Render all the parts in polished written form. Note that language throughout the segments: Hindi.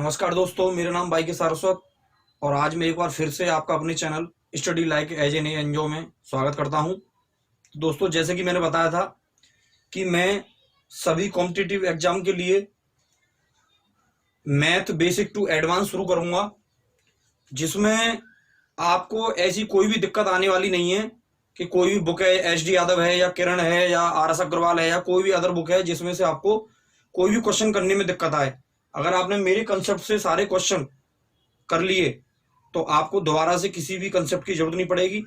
नमस्कार दोस्तों, मेरा नाम बाई के सारस्वत और आज मैं एक बार फिर से आपका अपने channel study like as an NGO में स्वागत करता हूं। दोस्तों, जैसे कि मैंने बताया था कि मैं सभी कॉम्पिटिटिव एग्जाम के लिए मैथ बेसिक टू एडवांस शुरू करूंगा, जिसमें आपको ऐसी कोई भी दिक्कत आने वाली नहीं है कि कोई भी बुक है, एच डी यादव है या किरण है या आर एस अग्रवाल है या कोई भी अदर बुक है जिसमें से आपको कोई भी क्वेश्चन करने में दिक्कत आए। अगर आपने मेरे कंसेप्ट से सारे क्वेश्चन कर लिए तो आपको दोबारा से किसी भी कंसेप्ट की जरूरत नहीं पड़ेगी,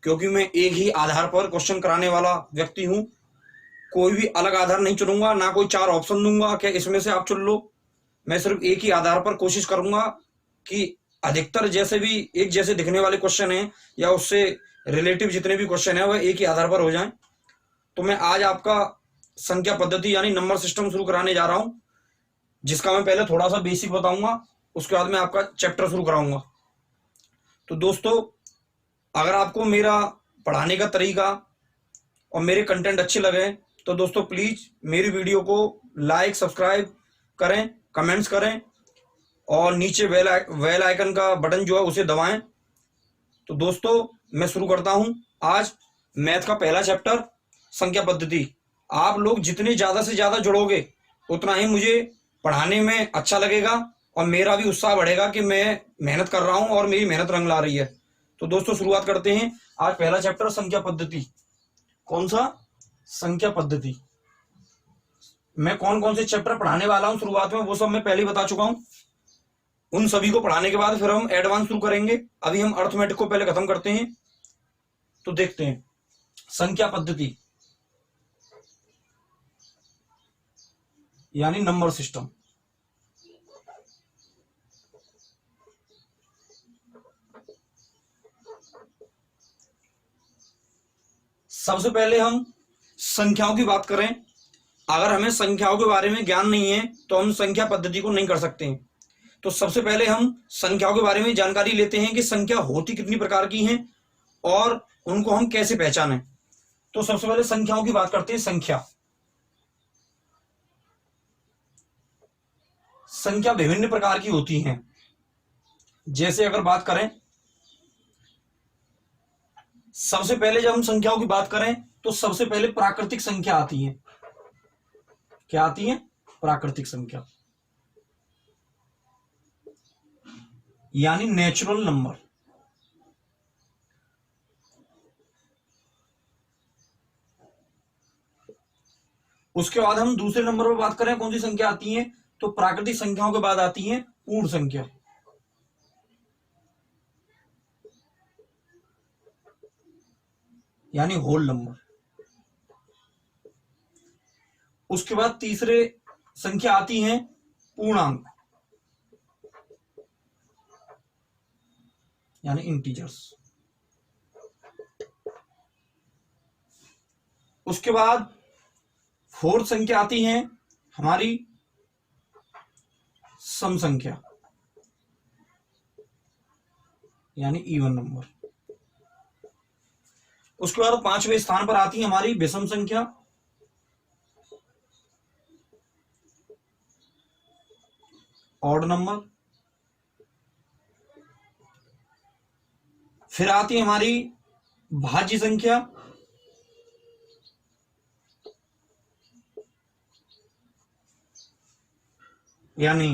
क्योंकि मैं एक ही आधार पर क्वेश्चन कराने वाला व्यक्ति हूं। कोई भी अलग आधार नहीं चुनूंगा, ना कोई चार ऑप्शन दूंगा कि इसमें से आप चुन लो। मैं सिर्फ एक ही आधार पर कोशिश करूंगा कि अधिकतर जैसे भी एक जैसे दिखने वाले क्वेश्चन हैं या उससे रिलेटिव जितने भी क्वेश्चन है वह एक ही आधार पर हो जाएं। तो मैं आज आपका संख्या पद्धति यानी नंबर सिस्टम शुरू कराने जा रहा हूं, जिसका मैं पहले थोड़ा सा बेसिक बताऊंगा, उसके बाद मैं आपका चैप्टर शुरू कराऊंगा। तो दोस्तों, अगर आपको मेरा पढ़ाने का तरीका और मेरे कंटेंट अच्छे लगे तो दोस्तों प्लीज मेरी वीडियो को लाइक सब्सक्राइब करें, कमेंट्स करें और नीचे बेल आइकन का बटन जो है उसे दबाएं। तो दोस्तों, मैं शुरू करता हूं आज मैथ का पहला चैप्टर, संख्या पद्धति। आप लोग जितने ज्यादा से ज्यादा जुड़ोगे उतना ही मुझे पढ़ाने में अच्छा लगेगा और मेरा भी उत्साह बढ़ेगा कि मैं मेहनत कर रहा हूं और मेरी मेहनत रंग ला रही है। तो दोस्तों, शुरुआत करते हैं। आज पहला चैप्टर संख्या पद्धति। कौन सा? संख्या पद्धति। मैं कौन कौन से चैप्टर पढ़ाने वाला हूं शुरुआत में वो सब मैं पहले ही बता चुका हूं। उन सभी को पढ़ाने के बाद फिर हम एडवांस शुरू करेंगे। अभी हम अर्थमेटिक को पहले खत्म करते हैं। तो देखते हैं संख्या पद्धति यानी नंबर सिस्टम। सबसे पहले हम संख्याओं की बात करें। अगर हमें संख्याओं के बारे में ज्ञान नहीं है तो हम संख्या पद्धति को नहीं कर सकते हैं। तो सबसे पहले हम संख्याओं के बारे में जानकारी लेते हैं कि संख्या होती कितनी प्रकार की हैं और उनको हम कैसे पहचानें। तो सबसे पहले संख्याओं की बात करते हैं। संख्या विभिन्न प्रकार की होती हैं। जैसे अगर बात करें, सबसे पहले जब हम संख्याओं की बात करें तो सबसे पहले प्राकृतिक संख्या आती है। क्या आती है? प्राकृतिक संख्या यानी नेचुरल नंबर। उसके बाद हम दूसरे नंबर पर बात करें कौन सी संख्या आती है, तो प्राकृतिक संख्याओं के बाद आती है पूर्ण संख्या यानी होल नंबर। उसके बाद तीसरे संख्या आती है पूर्णांक यानी इंटीजर्स। उसके बाद फोर्थ संख्या आती है हमारी सम संख्या यानी इवन नंबर। उसके बाद पांचवें स्थान पर आती है हमारी विषम संख्या ऑड नंबर। फिर आती है हमारी भाज्य संख्या यानी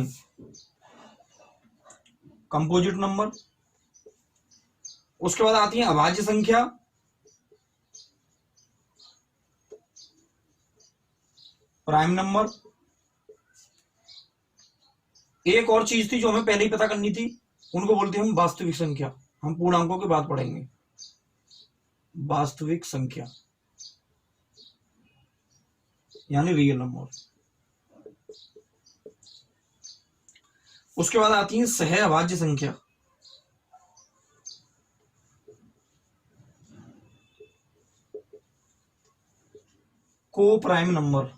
कंपोजिट नंबर। उसके बाद आती है अभाज्य संख्या प्राइम नंबर। एक और चीज थी जो हमें पहले ही पता करनी थी, उनको बोलते हैं हम वास्तविक संख्या। हम पूर्णांकों की बात पढ़ेंगे। वास्तविक संख्या यानी रियल नंबर। उसके बाद आती है सह अभाज्य संख्या को प्राइम नंबर।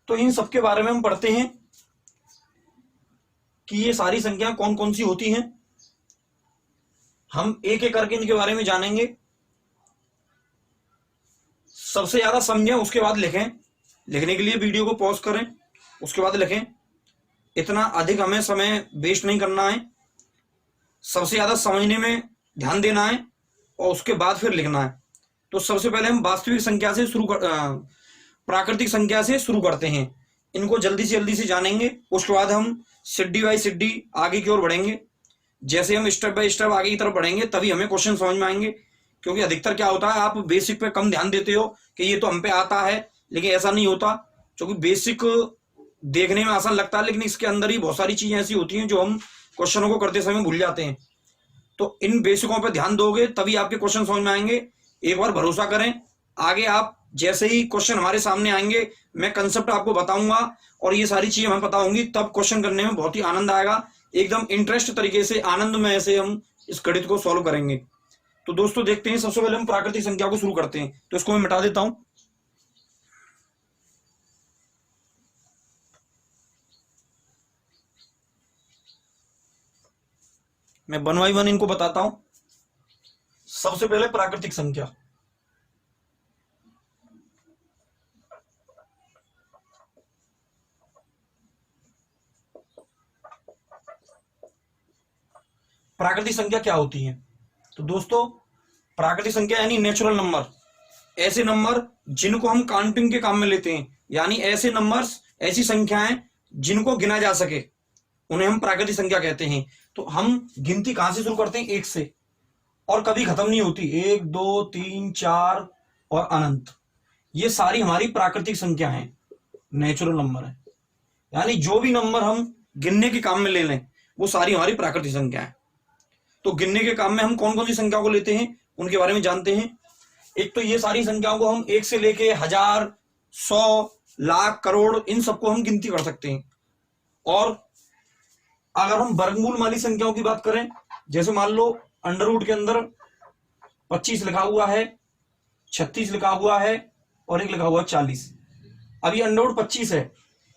तो इन सबके बारे में हम पढ़ते हैं कि ये सारी संख्या कौन कौन सी होती हैं। हम एक एक करके इनके बारे में जानेंगे। सबसे ज्यादा समझें उसके बाद लिखें। लिखने के लिए वीडियो को पॉज करें, उसके बाद लिखें। इतना अधिक हमें समय वेस्ट नहीं करना है, सबसे ज्यादा समझने में ध्यान देना है और उसके बाद फिर लिखना है। तो सबसे पहले हम वास्तविक संख्या से प्राकृतिक संख्या से शुरू करते हैं। इनको जल्दी से जानेंगे, उसके बाद हम सिड्डी बाई सिड्डी आगे की ओर बढ़ेंगे। जैसे हम स्टेप बाय स्टेप आगे की तरफ बढ़ेंगे तभी हमें क्वेश्चन समझ में आएंगे। क्योंकि अधिकतर क्या होता है, आप बेसिक पे कम ध्यान देते हो कि ये तो हम पे आता है, लेकिन ऐसा नहीं होता। क्योंकि बेसिक देखने में आसान लगता है, लेकिन इसके अंदर ही बहुत सारी चीजें ऐसी होती हैं जो हम क्वेश्चनों को करते समय भूल जाते हैं। तो इन बेसिकों पर ध्यान दोगे तभी आपके क्वेश्चन समझ में आएंगे। एक बार भरोसा करें, आगे आप जैसे ही क्वेश्चन हमारे सामने आएंगे मैं कंसेप्ट आपको बताऊंगा और ये सारी चीजें हमें पता होंगी, तब क्वेश्चन करने में बहुत ही आनंद आएगा। एकदम इंटरेस्ट तरीके से, आनंदमय से हम इस गणित को सॉल्व करेंगे। तो दोस्तों देखते हैं, सबसे पहले हम प्राकृतिक संख्या को शुरू करते हैं। तो इसको मैं मिटा देता हूं। मैं 1 बाई 1 इनको बताता हूं। सबसे पहले प्राकृतिक संख्या, प्राकृतिक संख्या क्या होती है? तो दोस्तों प्राकृतिक संख्या यानी नेचुरल नंबर, ऐसे नंबर जिनको हम काउंटिंग के काम में लेते हैं, यानी ऐसे नंबर्स, ऐसी संख्याएं जिनको गिना जा सके, उन्हें हम प्राकृतिक संख्या कहते हैं। तो हम गिनती कहां से शुरू करते हैं? 1 से, और कभी खत्म नहीं होती। 1 2 3 4 और अनंत, ये सारी हमारी प्राकृतिक संख्या हैं, नेचुरल नंबर है। यानी जो भी नंबर हम गिनने के काम में ले लें वो सारी हमारी प्राकृतिक संख्या है। तो गिनने के काम में हम कौन कौन सी संख्याओं को लेते हैं उनके बारे में जानते हैं। एक तो ये सारी संख्याओं को हम 1 से लेके 1000, 100, लाख, करोड़, इन सबको हम गिनती कर सकते हैं। और अगर हम वर्गमूल वाली संख्याओं की बात करें, जैसे मान लो अंडर रूट के अंदर 25 लिखा हुआ है, 36 लिखा हुआ है और एक लिखा हुआ है 40। अब ये अंडर रूट 25 है,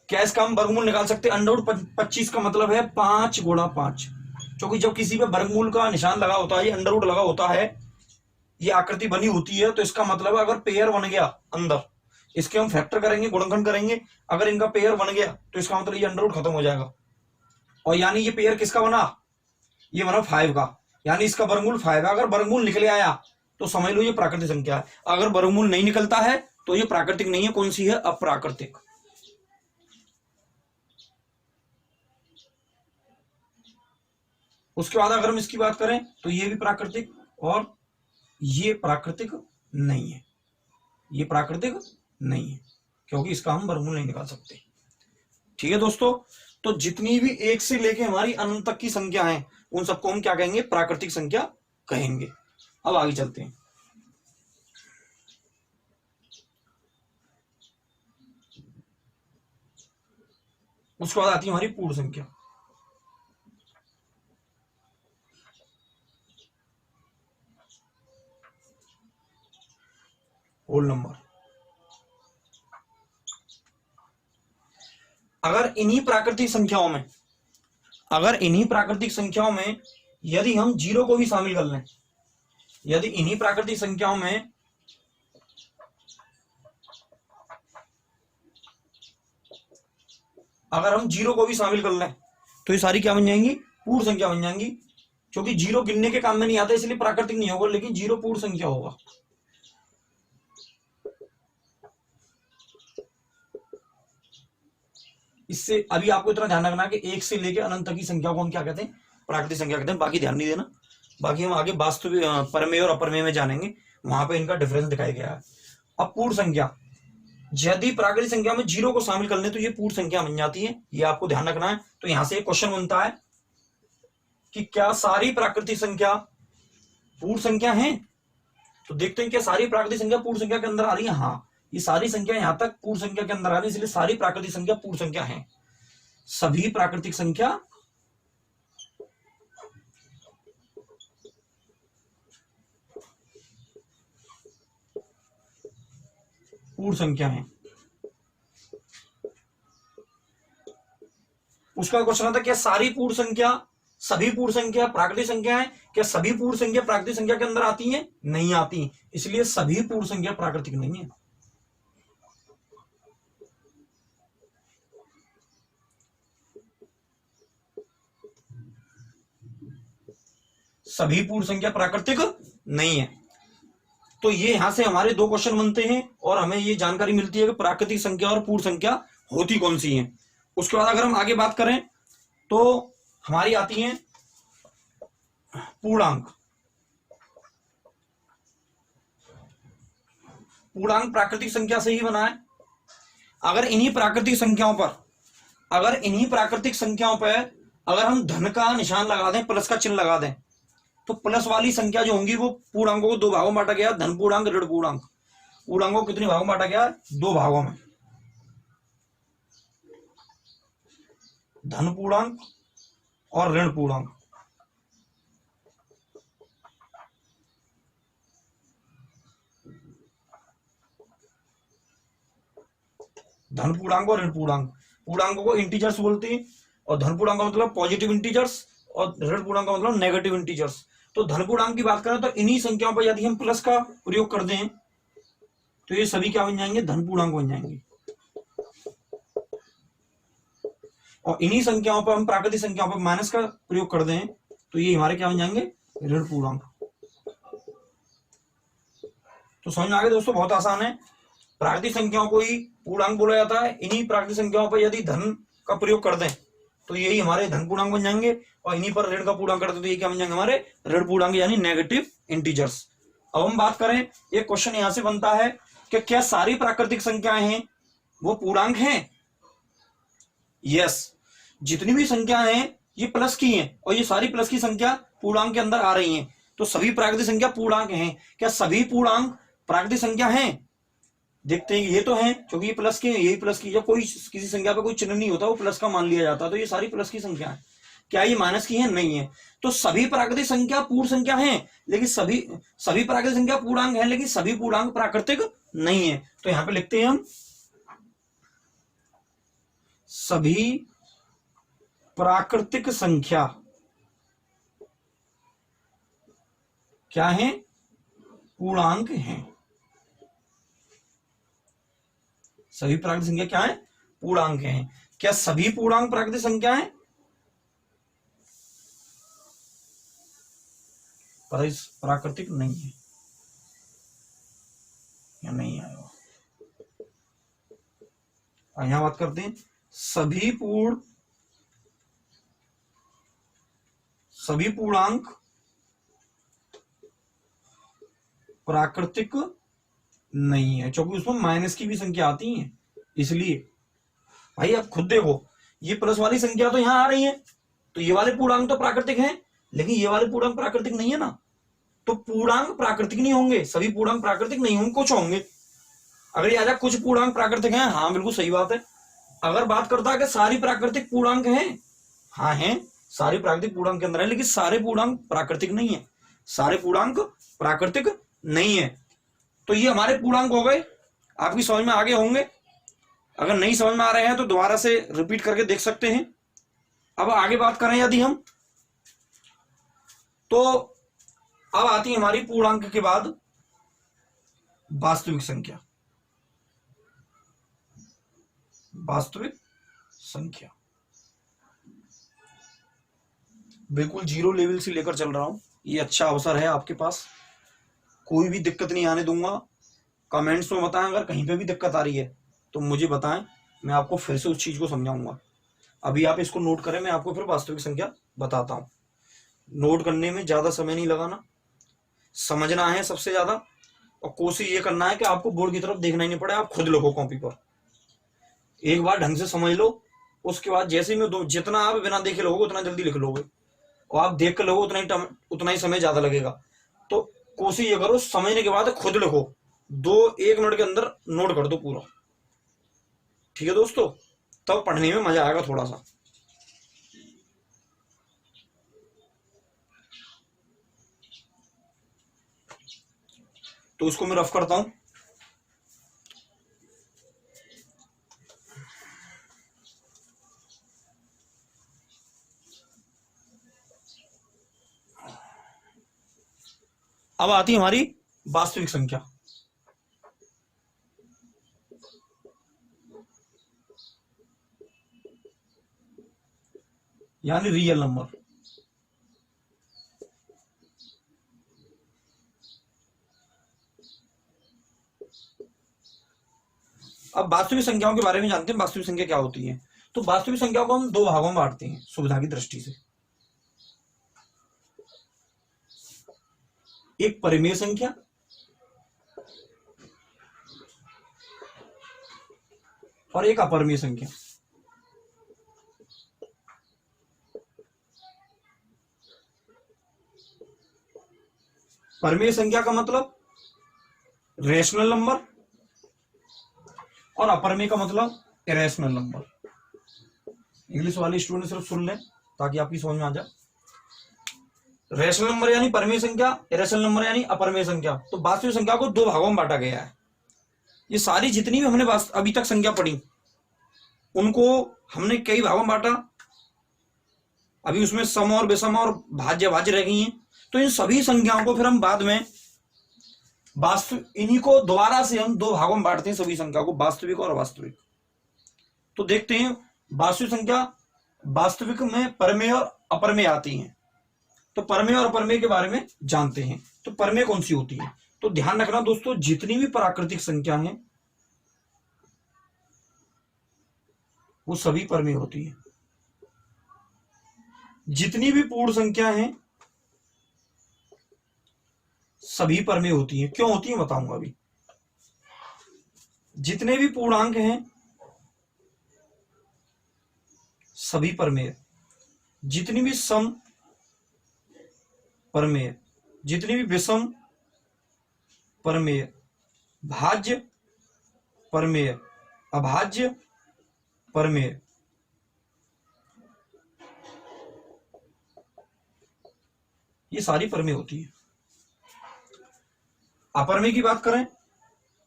क्या इसका हम वर्गमूल निकाल सकते हैं? अंडर रूट 25 का मतलब है 5 गुणा 5, क्योंकि जब किसी पे वर्गमूल का निशान लगा होता है, ये अंडर रूट लगा होता है, ये आकृति बनी होती है, तो इसका मतलब है अगर पेयर बन गया अंदर, इसके हम फैक्टर करेंगे, गुणनखंड करेंगे, अगर इनका पेयर बन गया तो इसका मतलब ये अंडर रूट खत्म हो जाएगा। और यानी ये पेयर किसका बना? ये बना 5 का, यानी इसका वर्गमूल 5 है। अगर वर्गमूल निकले आया तो समझ लो ये प्राकृतिक संख्या है। अगर वर्गमूल नहीं निकलता है तो ये प्राकृतिक नहीं है। कौन सी है? अप्राकृतिक। उसके बाद अगर हम इसकी बात करें तो ये भी प्राकृतिक और ये प्राकृतिक नहीं है, ये प्राकृतिक नहीं है, क्योंकि इसका हम वर्गमूल नहीं निकाल सकते। ठीक है दोस्तों, तो जितनी भी 1 से लेके हमारी अनंत तक की संख्या है उन सबको हम क्या कहेंगे? प्राकृतिक संख्या कहेंगे। अब आगे चलते हैं। उसके बाद आती है हमारी पूर्ण संख्या। Whole number. अगर इन्हीं प्राकृतिक संख्याओं में यदि हम 0 को भी शामिल कर लें, यदि इन्हीं प्राकृतिक संख्याओं में अगर हम 0 को भी शामिल कर लें तो ये सारी क्या बन जाएंगी? पूर्ण संख्या बन जाएंगी। क्योंकि 0 गिनने के काम में नहीं आता, इसलिए प्राकृतिक नहीं होगा, लेकिन 0 पूर्ण संख्या होगा। इससे अभी आपको इतना ध्यान रखना है कि 1 से लेकर अनंत तक की संख्या को हम क्या कहते हैं? प्राकृतिक संख्या कहते हैं। बाकी ध्यान नहीं देना, बाकी हम आगे वास्तविक परमेय और अपरमेय में जानेंगे, वहां पे इनका डिफरेंस दिखाया गया है। अब पूर्ण संख्या, यदि प्राकृतिक संख्या में 0 को शामिल कर लें तो ये पूर्ण संख्या बन जाती है, ये आपको ध्यान रखना है। तो यहां से एक क्वेश्चन बनता है कि क्या सारी प्राकृतिक संख्या पूर्ण संख्या है? तो देखते हैं क्या सारी प्राकृतिक संख्या पूर्ण संख्या के अंदर आ रही है? हाँ, ये सारी संख्या यहां तक पूर्ण संख्या के अंदर आ रही है, इसलिए सारी प्राकृतिक संख्या पूर्ण संख्या है। सभी प्राकृतिक संख्या पूर्ण संख्या है। उसका क्वेश्चन था क्या सारी पूर्ण संख्या, सभी पूर्ण संख्या प्राकृतिक संख्या है? क्या सभी पूर्ण संख्या प्राकृतिक संख्या के अंदर आती हैं? नहीं आती, इसलिए सभी पूर्ण संख्या प्राकृतिक नहीं है। सभी पूर्ण संख्या प्राकृतिक नहीं है। तो ये यहां से हमारे दो क्वेश्चन बनते हैं और हमें ये जानकारी मिलती है कि प्राकृतिक संख्या और पूर्ण संख्या होती कौन सी है। उसके बाद अगर हम आगे बात करें तो हमारी आती है पूर्णांक। पूर्णांक प्राकृतिक संख्या से ही बना है। अगर इन्हीं प्राकृतिक संख्याओं पर अगर हम धन का निशान लगा दें, प्लस का चिन्ह लगा दें, तो प्लस वाली संख्या जो होंगी वो पूर्णांकों को दो भागों में बांटा गया, धन पूर्णांक, ऋण पूर्णांक। पूर्णांकों को कितने भागों में बांटा गया? दो भागों में, धन पूर्णांक और ऋण पूर्णांक। धन पूर्णांक और ऋण पूर्णांक। पूर्णांकों को इंटीजर्स बोलते हैं और धन पूर्णांक का मतलब पॉजिटिव इंटीजर्स और ऋण पूर्णांक का मतलब नेगेटिव इंटीजर्स। तो धन पूर्णांक की बात करें तो इन्हीं संख्याओं पर यदि हम प्लस का प्रयोग कर दें तो ये सभी क्या बन जाएंगे? धन पूर्णांक बन जाएंगे। और इन्हीं संख्याओं पर हम प्राकृतिक संख्याओं पर माइनस का प्रयोग कर दें तो ये हमारे क्या बन जाएंगे? ऋण पूर्णांक। तो समझ में आ गया दोस्तों, बहुत आसान है। प्राकृतिक संख्याओं को ही पूर्णांक बोला जाता है। इन्हीं प्राकृतिक संख्याओं पर यदि धन का प्रयोग कर दें तो यही हमारे धन पूर्णांक बन जाएंगे और इन्हीं पर ऋण का पूर्णांक करते तो ये क्या बन जाएंगे? हमारे ऋण पूर्णांक यानी नेगेटिव इंटीजर्स। अब हम बात करें, एक क्वेश्चन यहां से बनता है कि क्या सारी प्राकृतिक संख्याएं हैं वो पूर्णांक हैं? यस, जितनी भी संख्या हैं ये प्लस की हैं और ये सारी प्लस की संख्या पूर्णांक के अंदर आ रही हैं, तो सभी प्राकृतिक संख्या पूर्णांक हैं। क्या सभी पूर्णांक प्राकृतिक संख्या हैं? देखते हैं, ये तो है क्योंकि ये प्लस की है, यही प्लस की। जब कोई किसी संख्या पे कोई चिन्ह नहीं होता वो प्लस का मान लिया जाता, तो ये सारी प्लस की संख्या है। क्या ये माइनस की है? नहीं है। तो सभी प्राकृतिक संख्या पूर्ण संख्या है, लेकिन सभी प्राकृतिक संख्या पूर्णांक है, लेकिन सभी पूर्णांक प्राकृतिक नहीं है। तो यहां पे लिखते हैं हम सभी प्राकृतिक संख्या क्या है? पूर्णांक हैं। सभी प्राकृतिक संख्या क्या है? पूर्णांक हैं। क्या सभी पूर्णांक प्राकृतिक संख्या है? प्राकृतिक नहीं है या नहीं आया। यहां बात करते हैं सभी पूर्णांक प्राकृतिक नहीं है, क्योंकि उसमें माइनस की भी संख्या आती है। इसलिए भाई आप खुद देखो, ये प्लस वाली संख्या तो यहां आ रही है, तो ये वाले पूर्णांक तो प्राकृतिक हैं, लेकिन ये वाले पूर्णांक प्राकृतिक नहीं है ना। तो पूर्णांक प्राकृतिक नहीं होंगे, सभी पूर्णांक प्राकृतिक नहीं होंगे, कुछ होंगे। अगर ये आ जाए कुछ पूर्णांक प्राकृतिक हैं, हाँ बिल्कुल सही बात है। अगर बात करता है कि सारी प्राकृतिक पूर्णांक हैं, हाँ हैं, सारी प्राकृतिक पूर्णांक के अंदर है, लेकिन सारे पूर्णांक प्राकृतिक नहीं है। सारे पूर्णांक प्राकृतिक नहीं है। तो ये हमारे पूर्णांक हो गए। आपकी समझ में आ गए होंगे। अगर नहीं समझ में आ रहे हैं तो दोबारा से रिपीट करके देख सकते हैं। अब आगे बात करें यदि हम, तो अब आती है हमारी पूर्णांक के बाद वास्तविक संख्या। वास्तविक संख्या बिल्कुल जीरो लेवल से लेकर चल रहा हूं। ये अच्छा अवसर है आपके पास, कोई भी दिक्कत नहीं आने दूंगा। कमेंट्स में बताएं, अगर कहीं पे भी दिक्कत आ रही है तो मुझे बताएं, मैं आपको फिर से उस चीज को समझाऊंगा। अभी आप इसको नोट करें, मैं आपको फिर वास्तविक संख्या बताता हूं। नोट करने में ज्यादा समय नहीं लगाना, समझना है सबसे ज्यादा, और कोशिश ये करना है कि आपको बोर्ड की तरफ देखना ही नहीं पड़े। आप खुद लिखो कॉपी पर, एक बार ढंग से समझ लो, उसके बाद जैसे ही जितना आप बिना देखे लोगे उतना जल्दी लिख लोगे, और आप देख कर लोगे उतना ही समय ज्यादा लगेगा। तो कोशिश ये करो, समझने के बाद खुद लिखो, 1 मिनट के अंदर नोट कर दो पूरा। ठीक है दोस्तों, तब पढ़ने में मजा आएगा थोड़ा सा। तो इसको मैं रफ करता हूं। अब आती है हमारी वास्तविक संख्या। यानी रियल नंबर। अब वास्तविक संख्याओं के बारे में जानते हैं, वास्तविक संख्या क्या होती है। तो वास्तविक संख्याओं को हम दो भागों में बांटते हैं सुविधा की दृष्टि से। एक परिमेय संख्या और एक अपरिमेय संख्या। परिमेय संख्या का मतलब रेशनल नंबर और अपरिमेय का मतलब इरेशनल नंबर। इंग्लिश वाले स्टूडेंट सिर्फ सुन लें ताकि आपकी समझ में आ जाए। रेशनल नंबर यानी परिमेय संख्या, इरेशनल नंबर यानी अपरिमेय संख्या। तो वास्तविक संख्या को दो भागों में बांटा गया है। ये सारी जितनी भी हमने अभी तक संख्या पढ़ी उनको हमने कई भागों में बांटा। अभी उसमें सम और विषम और भाज्य भाज्य रह गई हैं। तो इन सभी संख्याओं को फिर हम बाद में इन्हीं को दोबारा से हम दो भागों में बांटते हैं सभी संख्या को, वास्तविक और अवास्तविक। तो देखते हैं वास्तविक संख्या, वास्तविक में परिमेय और अपरिमेय आती हैं। तो परिमेय और अपरिमेय के बारे में जानते हैं। तो परिमेय कौन सी होती है? तो ध्यान रखना दोस्तों, जितनी भी प्राकृतिक संख्या हैं वो सभी परिमेय होती है। जितनी भी पूर्ण संख्या हैं सभी परिमेय होती है। क्यों होती है बताऊंगा अभी। जितने भी पूर्णांक हैं सभी परिमेय, जितनी भी सम परिमेय, जितनी भी विषम परिमेय, भाज्य परिमेय, अभाज्य परिमेय, ये सारी परिमेय होती है। अपरिमेय की बात करें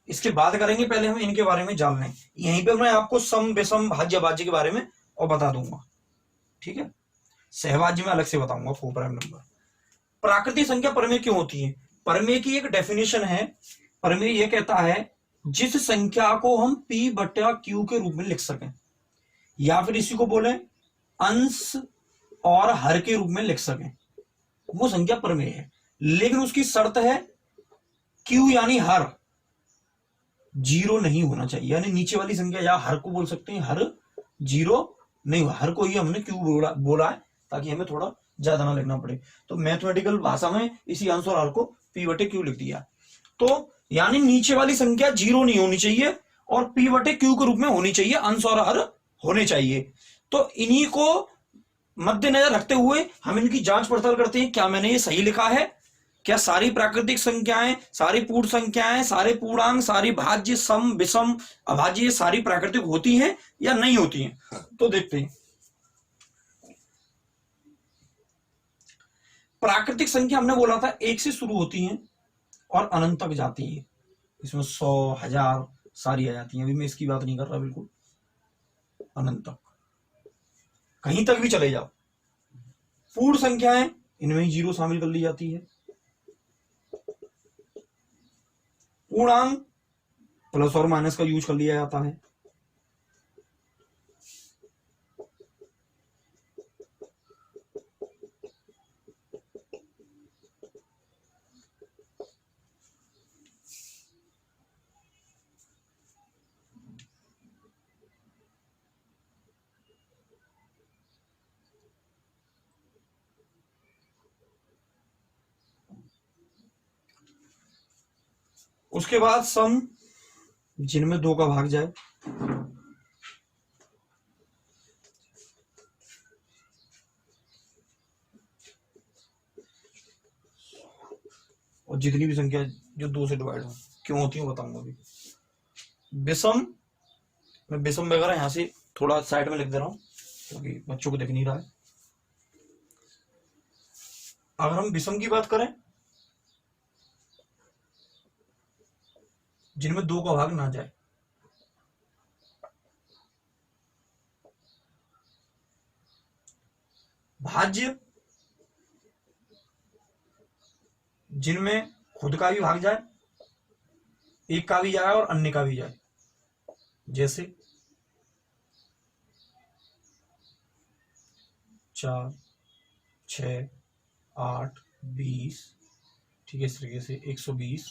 इसके बाद करेंगे, पहले हम इनके बारे में जान लें। यहीं पे मैं आपको सम विषम भाज्य अभाज्य के बारे में और बता दूंगा, ठीक है। सहभाज्य में अलग से बताऊंगा, फोर प्राइम नंबर। प्राकृतिक संख्या परिमेय क्यों होती है? परिमेय की एक डेफिनेशन है। परिमेय यह कहता है जिस संख्या को हम P बटा Q के रूप में लिख सकें, या फिर इसी को बोले अंश और हर के रूप में लिख सकें, वो संख्या परिमेय है। लेकिन उसकी शर्त है Q यानी हर जीरो नहीं होना चाहिए। यानी नीचे वाली संख्या या हर को बोल सकते हैं, हर जीरो नहीं हो। हर को ही हमने Q बोला है ताकि हमें थोड़ा ज्यादा ना लिखना पड़े। तो मैथमेटिकल भाषा में इसी अंश और हर को P बटे Q लिख दिया। तो यानी नीचे वाली संख्या जीरो नहीं होनी चाहिए और P बटे Q के रूप में होनी चाहिए, अंश और हर होने चाहिए। तो इन्हीं को मद्देनजर रखते हुए हम इनकी जांच पड़ताल करते हैं, क्या मैंने ये सही लिखा है, क्या सारी प्राकृतिक संख्याएं, सारी पूर्ण संख्याएं, सारे पूर्णांक, सारी भाज्य, सम विषम अभाज्य सारी प्राकृतिक होती हैं या नहीं होती हैं। तो देखते हैं। प्राकृतिक संख्या हमने बोला था एक से शुरू होती हैं और अनंत तक जाती है। इसमें 100, 1000 सारी आ जाती हैं। अभी मैं इसकी बात नहीं कर रहा, बिल्कुल अनंत तक, कहीं तक भी चले जाओ। पूर्ण संख्याएं, इनमें ही जीरो शामिल कर ली जाती है। पूर्णांक प्लस और माइनस का यूज कर लिया जाता है। उसके बाद सम, जिनमें दो का भाग जाए, और जितनी भी संख्या जो दो से डिवाइड हो, क्यों होती है बताऊंगा अभी। विषम, मैं विषम वगैरह यहां से थोड़ा साइड में लिख दे रहा हूं क्योंकि बच्चों को दिख नहीं रहा है। अगर हम विषम की बात करें, जिनमें दो का भाग ना जाए। भाज्य, जिनमें खुद का भी भाग जाए, एक का भी जाए और अन्य का भी जाए। जैसे 4, 6, 8, 20, ठीक है, इस तरीके से 120।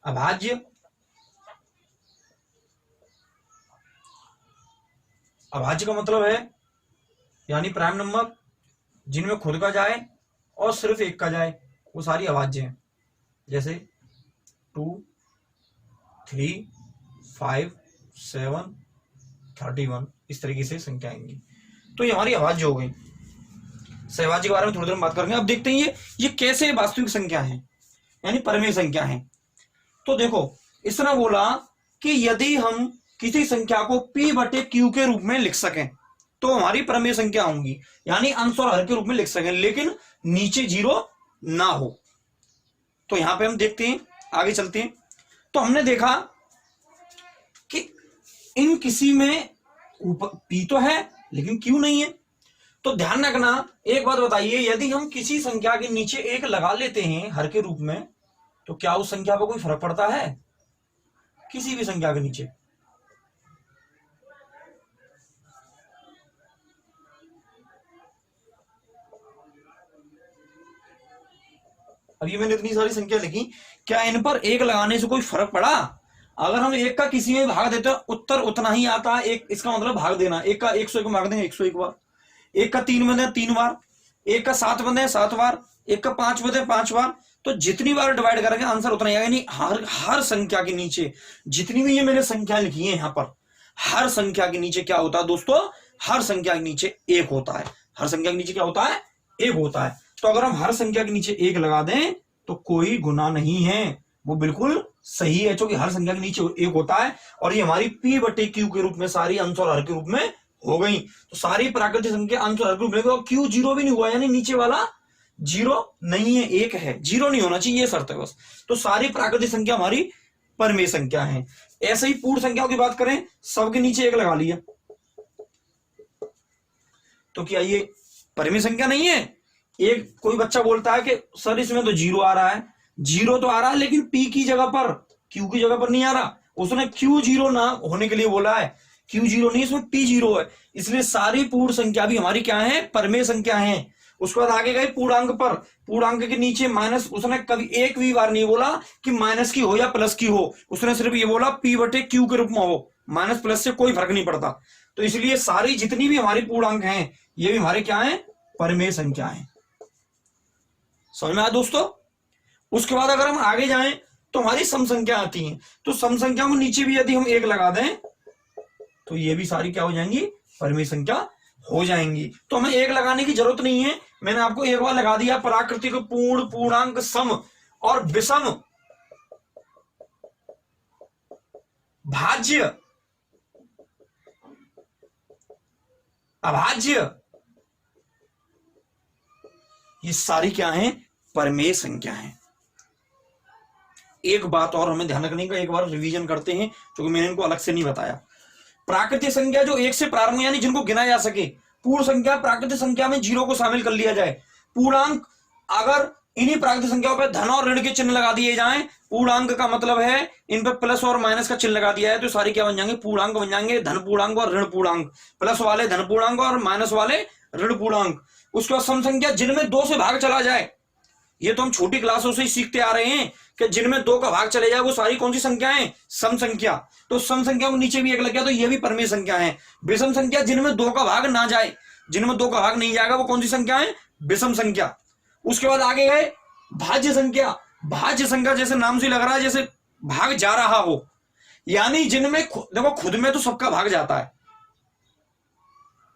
अभाज्य, अभाज्य का मतलब है यानी प्राइम नंबर जिनमें खुद का जाए और सिर्फ एक का जाए, वो सारी अभाज्य हैं। जैसे 2, 3, 5, 7, 31 इस तरीके से संख्या आएंगी। तो ये हमारी अभाज्य हो गई। सहभाज्य के बारे में थोड़ी देर में बात करेंगे। अब देखते हैं ये कैसे वास्तविक संख्या है यानी परमेय संख्या है। तो देखो इसने बोला कि यदि हम किसी संख्या को p बटे q के रूप में लिख सकें तो हमारी परमेय संख्या होंगी, यानी अंश और हर के रूप में लिख सकें, लेकिन नीचे 0 ना हो। तो यहां पे हम देखते हैं, आगे चलते हैं। तो हमने देखा कि इन किसी में ऊपर p तो है लेकिन q नहीं है। तो ध्यान रखना, एक बात बताइए, यदि हम किसी संख्या के नीचे 1 लगा लेते हैं हर के रूप में, तो क्या उस संख्या पर कोई फर्क पड़ता है? किसी भी संख्या के नीचे अब ये मैंने इतनी सारी संख्या लिखी, क्या इन पर 1 लगाने से कोई फर्क पड़ा? अगर हम 1 का किसी में भाग देते हैं उत्तर उतना ही आता है। एक इसका मतलब भाग देना, 1 का 101 में भाग देंगे 101 बार, 1 का 3 बंदे 3 बार, 1 का 7 बंदे 7 बार, 1 का 5 बंदे 5 बार। तो जितनी बार डिवाइड करेंगे आंसर उतना ही आएगा। यानी हर संख्या के नीचे जितनी भी ये मैंने संख्या लिखी है यहां पर, हर संख्या के नीचे क्या होता है दोस्तों? हर संख्या के नीचे 1 होता है। हर संख्या के नीचे क्या होता है? 1 होता है। तो अगर हम हर संख्या के नीचे 1 लगा दें तो कोई गुना नहीं है, वो बिल्कुल सही है, क्योंकि हर संख्या के नीचे 1 होता है। और ये हमारी p बटे q के रूप में सारी अंश और हर के रूप में हो गई। तो सारी प्राकृतिक संख्या अंश और हर के रूप में, q 0 भी नहीं हुआ, यानी नीचे वाला 0 नहीं है, 1 है, 0 नहीं होना चाहिए, ये शर्त है बस। तो सारी प्राकृतिक संख्या हमारी परमेय संख्या है। ऐसे ही पूर्ण संख्याओं की बात करें, सबके नीचे 1 लगा लिया, तो क्या ये परमेय संख्या नहीं है? एक कोई बच्चा बोलता है कि सर इसमें तो 0 आ रहा है, 0 तो आ रहा है लेकिन p की जगह पर, q की जगह पर नहीं आ रहा। उसने q 0 ना होने के लिए बोला है, q 0 नहीं, इसमें p 0 है। इसलिए सारी पूर्ण संख्या भी हमारी क्या है? परमेय संख्या है। उसके बाद आगे गए पूर्णांक पर, पूर्णांक के नीचे माइनस, उसने कभी एक भी बार नहीं बोला कि माइनस की हो या प्लस की हो, उसने सिर्फ ये बोला p बटे q के रूप में हो, माइनस प्लस से कोई फर्क नहीं पड़ता। तो इसलिए सारी जितनी भी हमारी पूर्णांक हैं ये भी हमारे क्या है? परमेय संख्या है। समझ में आया दोस्तों? उसके बाद अगर हम आगे जाएं तो हमारी सम संख्या आती है। तो सम संख्या को नीचे भी यदि हम 1 लगा दें तो ये भी सारी क्या हो जाएंगी? परमेय संख्या हो जाएंगी। तो हमें 1 लगाने की जरूरत नहीं है, मैंने आपको एक बार लगा दिया। प्राकृतिक, पूर्ण, पूर्णांक, सम और विषम, भाज्य, अभाज्य, ये सारी क्या है? परमेय संख्या है। एक बात और हमें ध्यान रखने का, एक बार रिवीजन करते हैं क्योंकि मैंने इनको अलग से नहीं बताया। प्राकृतिक संख्या जो 1 से प्रारंभ यानी जिनको गिना जा सके, पूर्ण संख्या प्राकृतिक संख्या में 0 को शामिल कर लिया जाए, पूर्णांक अगर इन्हीं प्राकृतिक संख्याओं पर धन और ऋण के चिन्ह लगा दिए जाएं, पूर्णांक का मतलब है इन पर प्लस और माइनस का चिन्ह लगा दिया है, तो सारी क्या बन जाएंगे? पूर्णांक बन जाएंगे, धन पूर्णांक और ऋण पूर्णांक, प्लस वाले धन पूर्णांक और माइनस वाले ऋण पूर्णांक। उसके बाद सम संख्या जिनमें 2 से भाग चला जाए, ये तो हम छोटी क्लासों से ही सीखते आ रहे हैं कि जिनमें 2 का भाग चले जाए वो सारी कौन सी संख्याएं? सम संख्या। तो सम संख्या को नीचे भी 1 लग गया तो ये भी परमेय संख्या है। विषम संख्या जिनमें 2 का भाग ना जाए, जिनमें 2 का भाग नहीं जाएगा वो कौन सी संख्या है? विषम संख्या। उसके बाद आगे गए भाज्य संख्या। भाज्य संख्या जैसे नाम से लग रहा है जैसे भाग जा रहा हो, यानी जिनमें देखो खुद में तो सबका भाग जाता है,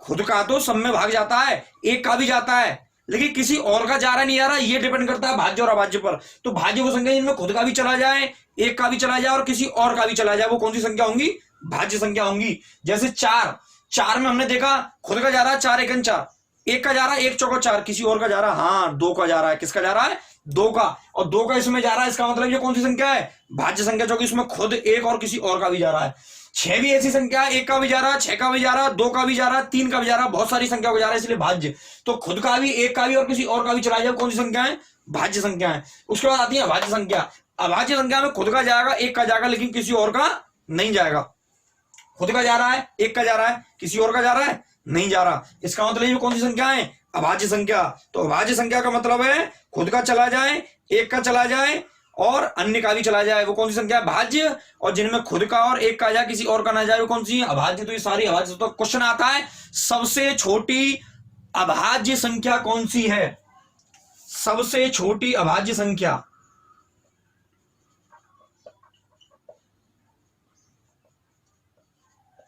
खुद का तो सब में भाग जाता है, 1 का भी जाता है, लेकिन किसी और का जा रहा नहीं जा रहा, ये डिपेंड करता है भाज्य और अभाज्य पर। तो भाज्य वो संख्या जिनमें खुद का भी चला जाए, 1 का भी चला जाए और किसी और का भी चला जाए, वो कौन सी संख्या होंगी? भाज्य संख्या होंगी। जैसे 4 में हमने देखा खुद का जा रहा है 4 एकन 4, 1 का जा रहा है 1 चौका 4, किसी और का जा रहा है, हाँ 2 का जा रहा है। किसका जा रहा है? 2 का। और 2 का इसमें जा रहा है, इसका मतलब ये कौन सी संख्या है? भाज्य संख्या, जो कि इसमें खुद 1 और किसी और का भी जा रहा है। 6 भी ऐसी संख्या है, 1 का भी जा रहा है, 6 का भी जा रहा है, 2 का भी जा रहा है, 3 का भी जा रहा है, बहुत सारी संख्या को जा रहा है, इसलिए भाज्य। तो खुद का भी, 1 का भी और किसी और का भी चला जाए, कौन सी संख्या है? भाज्य संख्या है। उसके बाद आती है अभाज्य संख्या। अभाज्य संख्या में खुद का जाएगा, 1 का जाएगा, लेकिन किसी और का नहीं जाएगा। खुद का जा रहा है, 1 का जा रहा है, किसी और का जा रहा है, नहीं जा रहा। इसका मतलब ये कौन सी संख्या है? अभाज्य संख्या। तो अभाज्य संख्या का मतलब है खुद का चला जाए, 1 का चला जाए और अन्य का भी चला जाए वो कौन सी संख्या है? भाज्य। और जिनमें खुद का और एक का जाए किसी और का ना जाए वो कौन सी है? अभाज्य। तो ये सारी अभाज्य। तो क्वेश्चन आता है सबसे छोटी अभाज्य संख्या कौन सी है? सबसे छोटी अभाज्य संख्या,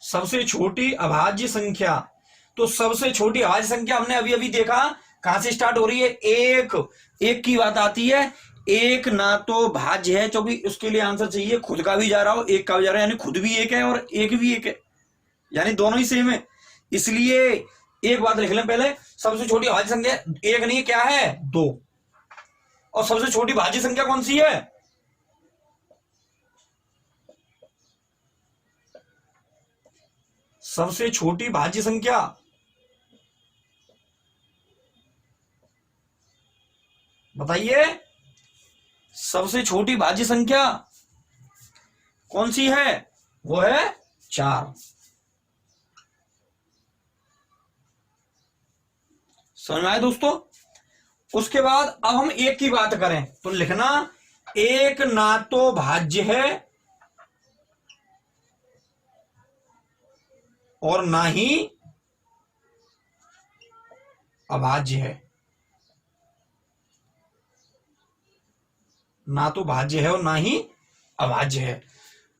सबसे छोटी अभाज्य संख्या। तो सबसे छोटी अभाज्य संख्या हमने अभी अभी देखा कहां से स्टार्ट हो रही है? एक। एक की बात आती है। एक ना तो भाज्य है, क्योंकि उसके लिए आंसर चाहिए खुद का भी जा रहा हो एक का भी जा रहा है, यानी खुद भी एक है और एक भी एक है, यानी दोनों ही सेम है। इसलिए एक बात लिख लें पहले, सबसे छोटी भाज्य संख्या एक नहीं, क्या है? दो। और सबसे छोटी भाज्य संख्या कौन सी है? सबसे छोटी भाज्य संख्या बताइए, सबसे छोटी भाज्य संख्या कौन सी है? वो है 4। समझ में आए दोस्तों? उसके बाद अब हम एक की बात करें तो लिखना एक ना तो भाज्य है और ना ही अभाज्य है। ना तो भाज्य है और ना ही अभाज्य है।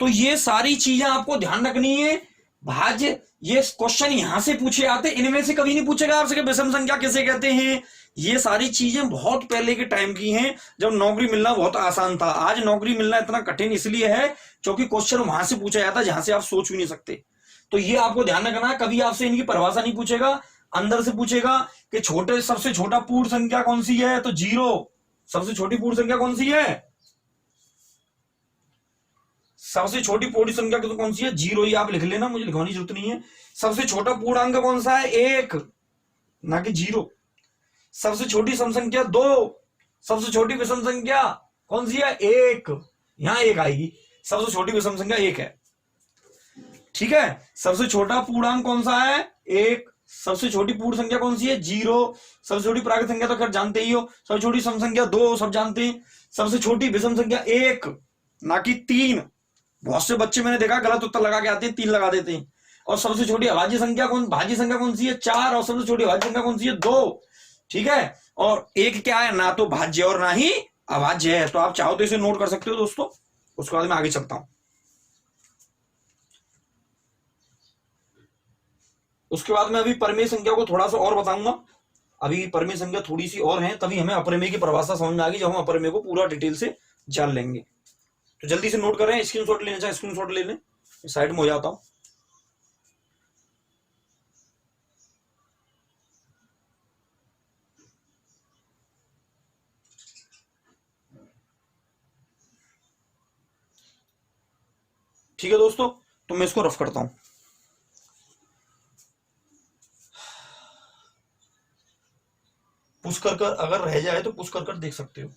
तो ये सारी चीजें आपको ध्यान रखनी है। भाज्य, ये क्वेश्चन यहां से पूछे आते, इनमें से कभी नहीं पूछेगा आपसे कि विषम संख्या किसे कहते हैं। ये सारी चीजें बहुत पहले के टाइम की हैं, जब नौकरी मिलना बहुत आसान था। आज नौकरी मिलना इतना कठिन इसलिए है क्योंकि क्वेश्चन वहां से पूछा जाता है जहां से आप सोच भी नहीं सकते। तो ये आपको ध्यान रखना है, कभी आपसे इनकी परिभाषा नहीं पूछेगा, अंदर से पूछेगा कि छोटे सबसे छोटा पूर्ण संख्या कौन सी है? तो 0। सबसे छोटी पूर्ण संख्या कौन सी है? सबसे छोटी पूर्ण संख्या तो कौन सी है? 0 ही आप लिख लेना, मुझे लिखवाने की जरूरत नहीं है। सबसे छोटा पूर्णांक कौन सा है? 1, ना कि 0। सबसे छोटी सम संख्या 2। सबसे छोटी विषम संख्या कौन सी है? 1। यहां 1 आएगी। सबसे छोटी विषम संख्या 1 है, ठीक है। सबसे छोटा पूर्णांक कौन सा है? 1। सबसे छोटी पूर्ण संख्या कौन सी है? 0। सबसे छोटी प्राकृत संख्या तो खैर जानते ही हो। सबसे छोटी सम संख्या 2, सब जानते हैं। सबसे छोटी विषम संख्या 1, ना कि 3। बहुत से बच्चे मैंने देखा गलत उत्तर लगा के आते हैं, 3 लगा देते हैं। और सबसे छोटी अभाज्य संख्या भाज्य संख्या कौन सी है? 4। और सबसे छोटी अभाज्य संख्या कौन सी है? 2, ठीक है। और एक क्या है? ना तो भाज्य और ना ही अभाज्य है। तो आप चाहो तो इसे नोट कर सकते हो दोस्तों। उसके बाद मैं आगे चलता हूं। उसके बाद में अभी परिमेय संख्या को थोड़ा सा और बताऊंगा। अभी परिमेय संख्या थोड़ी सी और है, तभी हमें अपरिमेय की परिभाषा समझ में आ गई, जब हम अपरिमेय को पूरा डिटेल से जान लेंगे। तो जल्दी से नोट करें, स्क्रीनशॉट लेना चाहे स्क्रीनशॉट ले लें, साइड में हो जाता हूं। ठीक है दोस्तों, तो मैं इसको रफ करता हूं। पुश कर कर अगर रह जाए तो पुश कर कर देख सकते हो।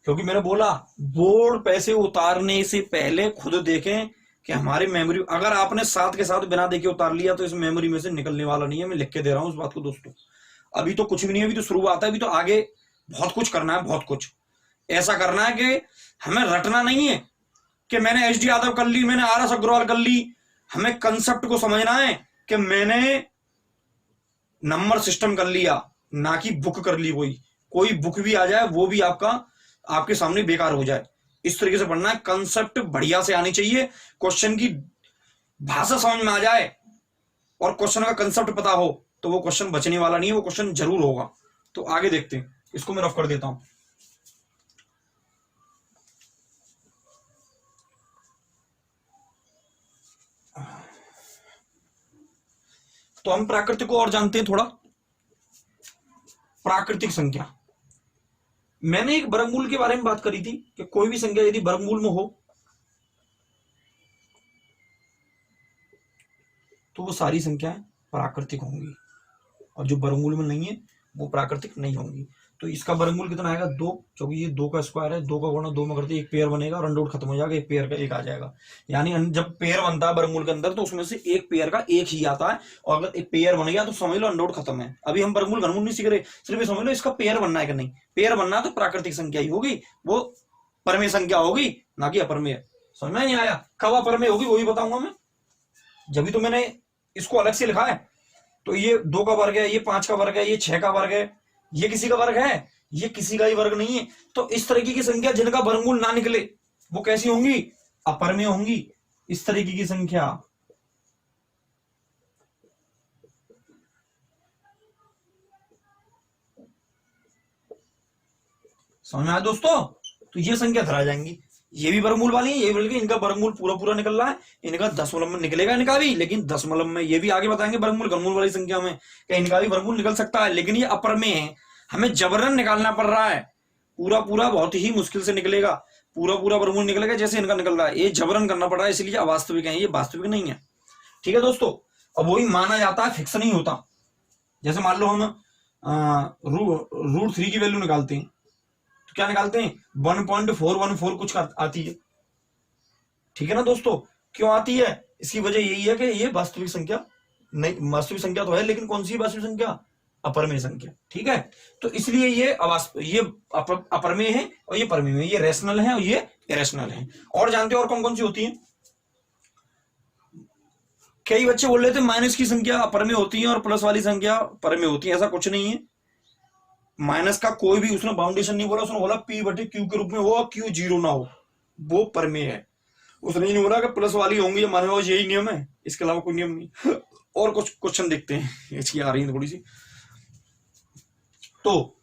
क्योंकि मैंने बोला बोर्ड पैसे उतारने से पहले खुद देखें कि हमारी मेमोरी, अगर आपने साथ के साथ बिना देखे उतार लिया तो इस मेमोरी में से निकलने वाला नहीं है। मैं लिख के दे रहा हूं इस बात को दोस्तों। अभी तो कुछ भी नहीं है, अभी तो शुरुआत है, अभी तो आगे बहुत कुछ करना है। बहुत कुछ ऐसा करना है कि हमें रटना नहीं है कि मैंने एच डी यादव कर ली, मैंने आर एस अग्रवाल कर ली। हमें कंसेप्ट को समझना है कि मैंने नंबर सिस्टम कर लिया, ना कि बुक कर ली। कोई बुक भी आ जाए वो भी आपके सामने बेकार हो जाए। इस तरीके से पढ़ना है। कंसेप्ट बढ़िया से आनी चाहिए, क्वेश्चन की भाषा समझ में आ जाए और क्वेश्चन का कंसेप्ट पता हो तो वो क्वेश्चन बचने वाला नहीं है, वो क्वेश्चन जरूर होगा। तो आगे देखते हैं, इसको मैं रफ कर देता हूं। तो हम प्राकृतिक को और जानते हैं थोड़ा। प्राकृतिक संख्या, मैंने एक वर्गमूल के बारे में बात करी थी कि कोई भी संख्या यदि वर्गमूल में हो तो वो सारी संख्याएं प्राकृतिक होंगी, और जो वर्गमूल में नहीं है वो प्राकृतिक नहीं होंगी। तो इसका वर्गमूल कितना आएगा 2, क्योंकि ये 2 का स्क्वायर है, 2 का गुणा 2 में करते एक पेयर बनेगा और अंडर रूट खत्म हो जाएगा, एक पेयर का एक आ जाएगा। यानी जब पेयर बनता है वर्गमूल के अंदर तो उसमें से एक पेयर का एक ही आता है, और अगर एक पेयर बन गया तो समझ लो अंडर रूट खत्म है। अभी हम वर्गमूल घनमूल नहीं सीख रहे, सिर्फ ये समझ लो इसका पेयर बनना है कि नहीं। पेयर बनना है तो प्राकृतिक संख्या ही होगी, वो परमेय संख्या होगी, ना कि अपरमेय। समझ में नहीं आया? कब अपरमेय होगी वो भी बताऊंगा मैं, जब भी तो मैंने इसको अलग से लिखा है। तो ये 2 का वर्ग है, ये 5 का वर्ग है, ये 6 का वर्ग है, ये किसी का वर्ग है? ये किसी का ही वर्ग नहीं है। तो इस तरीके की संख्या जिनका वर्गमूल ना निकले वो कैसी होंगी? अपरमेय होंगी। इस तरीके की संख्या समझ में आया दोस्तों? तो ये संख्या धरा जाएंगी, ये भी वर्गमूल वाली है, ये बल्कि इनका वर्गमूल पूरा पूरा निकल रहा है, इनका दशमलव में निकलेगा इनका भी, लेकिन दशमलव में। ये भी आगे बताएंगे वर्गमूल घनमूल वाली संख्या में कि इनका भी वर्गमूल निकल सकता है, लेकिन ये अपरमेय है, हमें जबरन निकालना पड़ रहा है। पूरा पूरा बहुत ही मुश्किल से निकलेगा, पूरा पूरा वर्गमूल निकलेगा जैसे इनका निकल रहा है, ये जबरन करना पड़ रहा है, इसलिए अवास्तविक है, ये वास्तविक नहीं है। ठीक है दोस्तों, अब वही माना जाता है, फिक्स नहीं होता। जैसे मान लो हम √3 की वैल्यू निकालते हैं तो क्या निकालते हैं? 1.414 कुछ आती है। ठीक है ना दोस्तों? क्यों आती है? इसकी वजह यही है कि ये वास्तविक संख्या नहीं, वास्तविक संख्या तो है लेकिन कौन सी वास्तविक संख्या? अपरमेय संख्या। ठीक है, तो इसलिए ये अपरमेय है और ये परमेय है, ये रैशनल है और ये इरेशनल है। और जानते हो और कौन कौन सी होती है? कई बच्चे बोल रहे थे माइनस की संख्या अपरमेय होती है और प्लस वाली संख्या परमेय होती है। ऐसा कुछ नहीं है। माइनस का कोई भी उसने बाउंडेशन नहीं बोला, उसने बोला P/Q के रूप में हो और Q 0 ना हो, वो परमेय है। उसने नहीं बोला कि प्लस वाली होंगी माने हो, यही नियम है, इसके अलावा कोई नियम नहीं। और कुछ क्वेश्चन देखते हैं, इसकी आ रही है थोड़ी सी। तो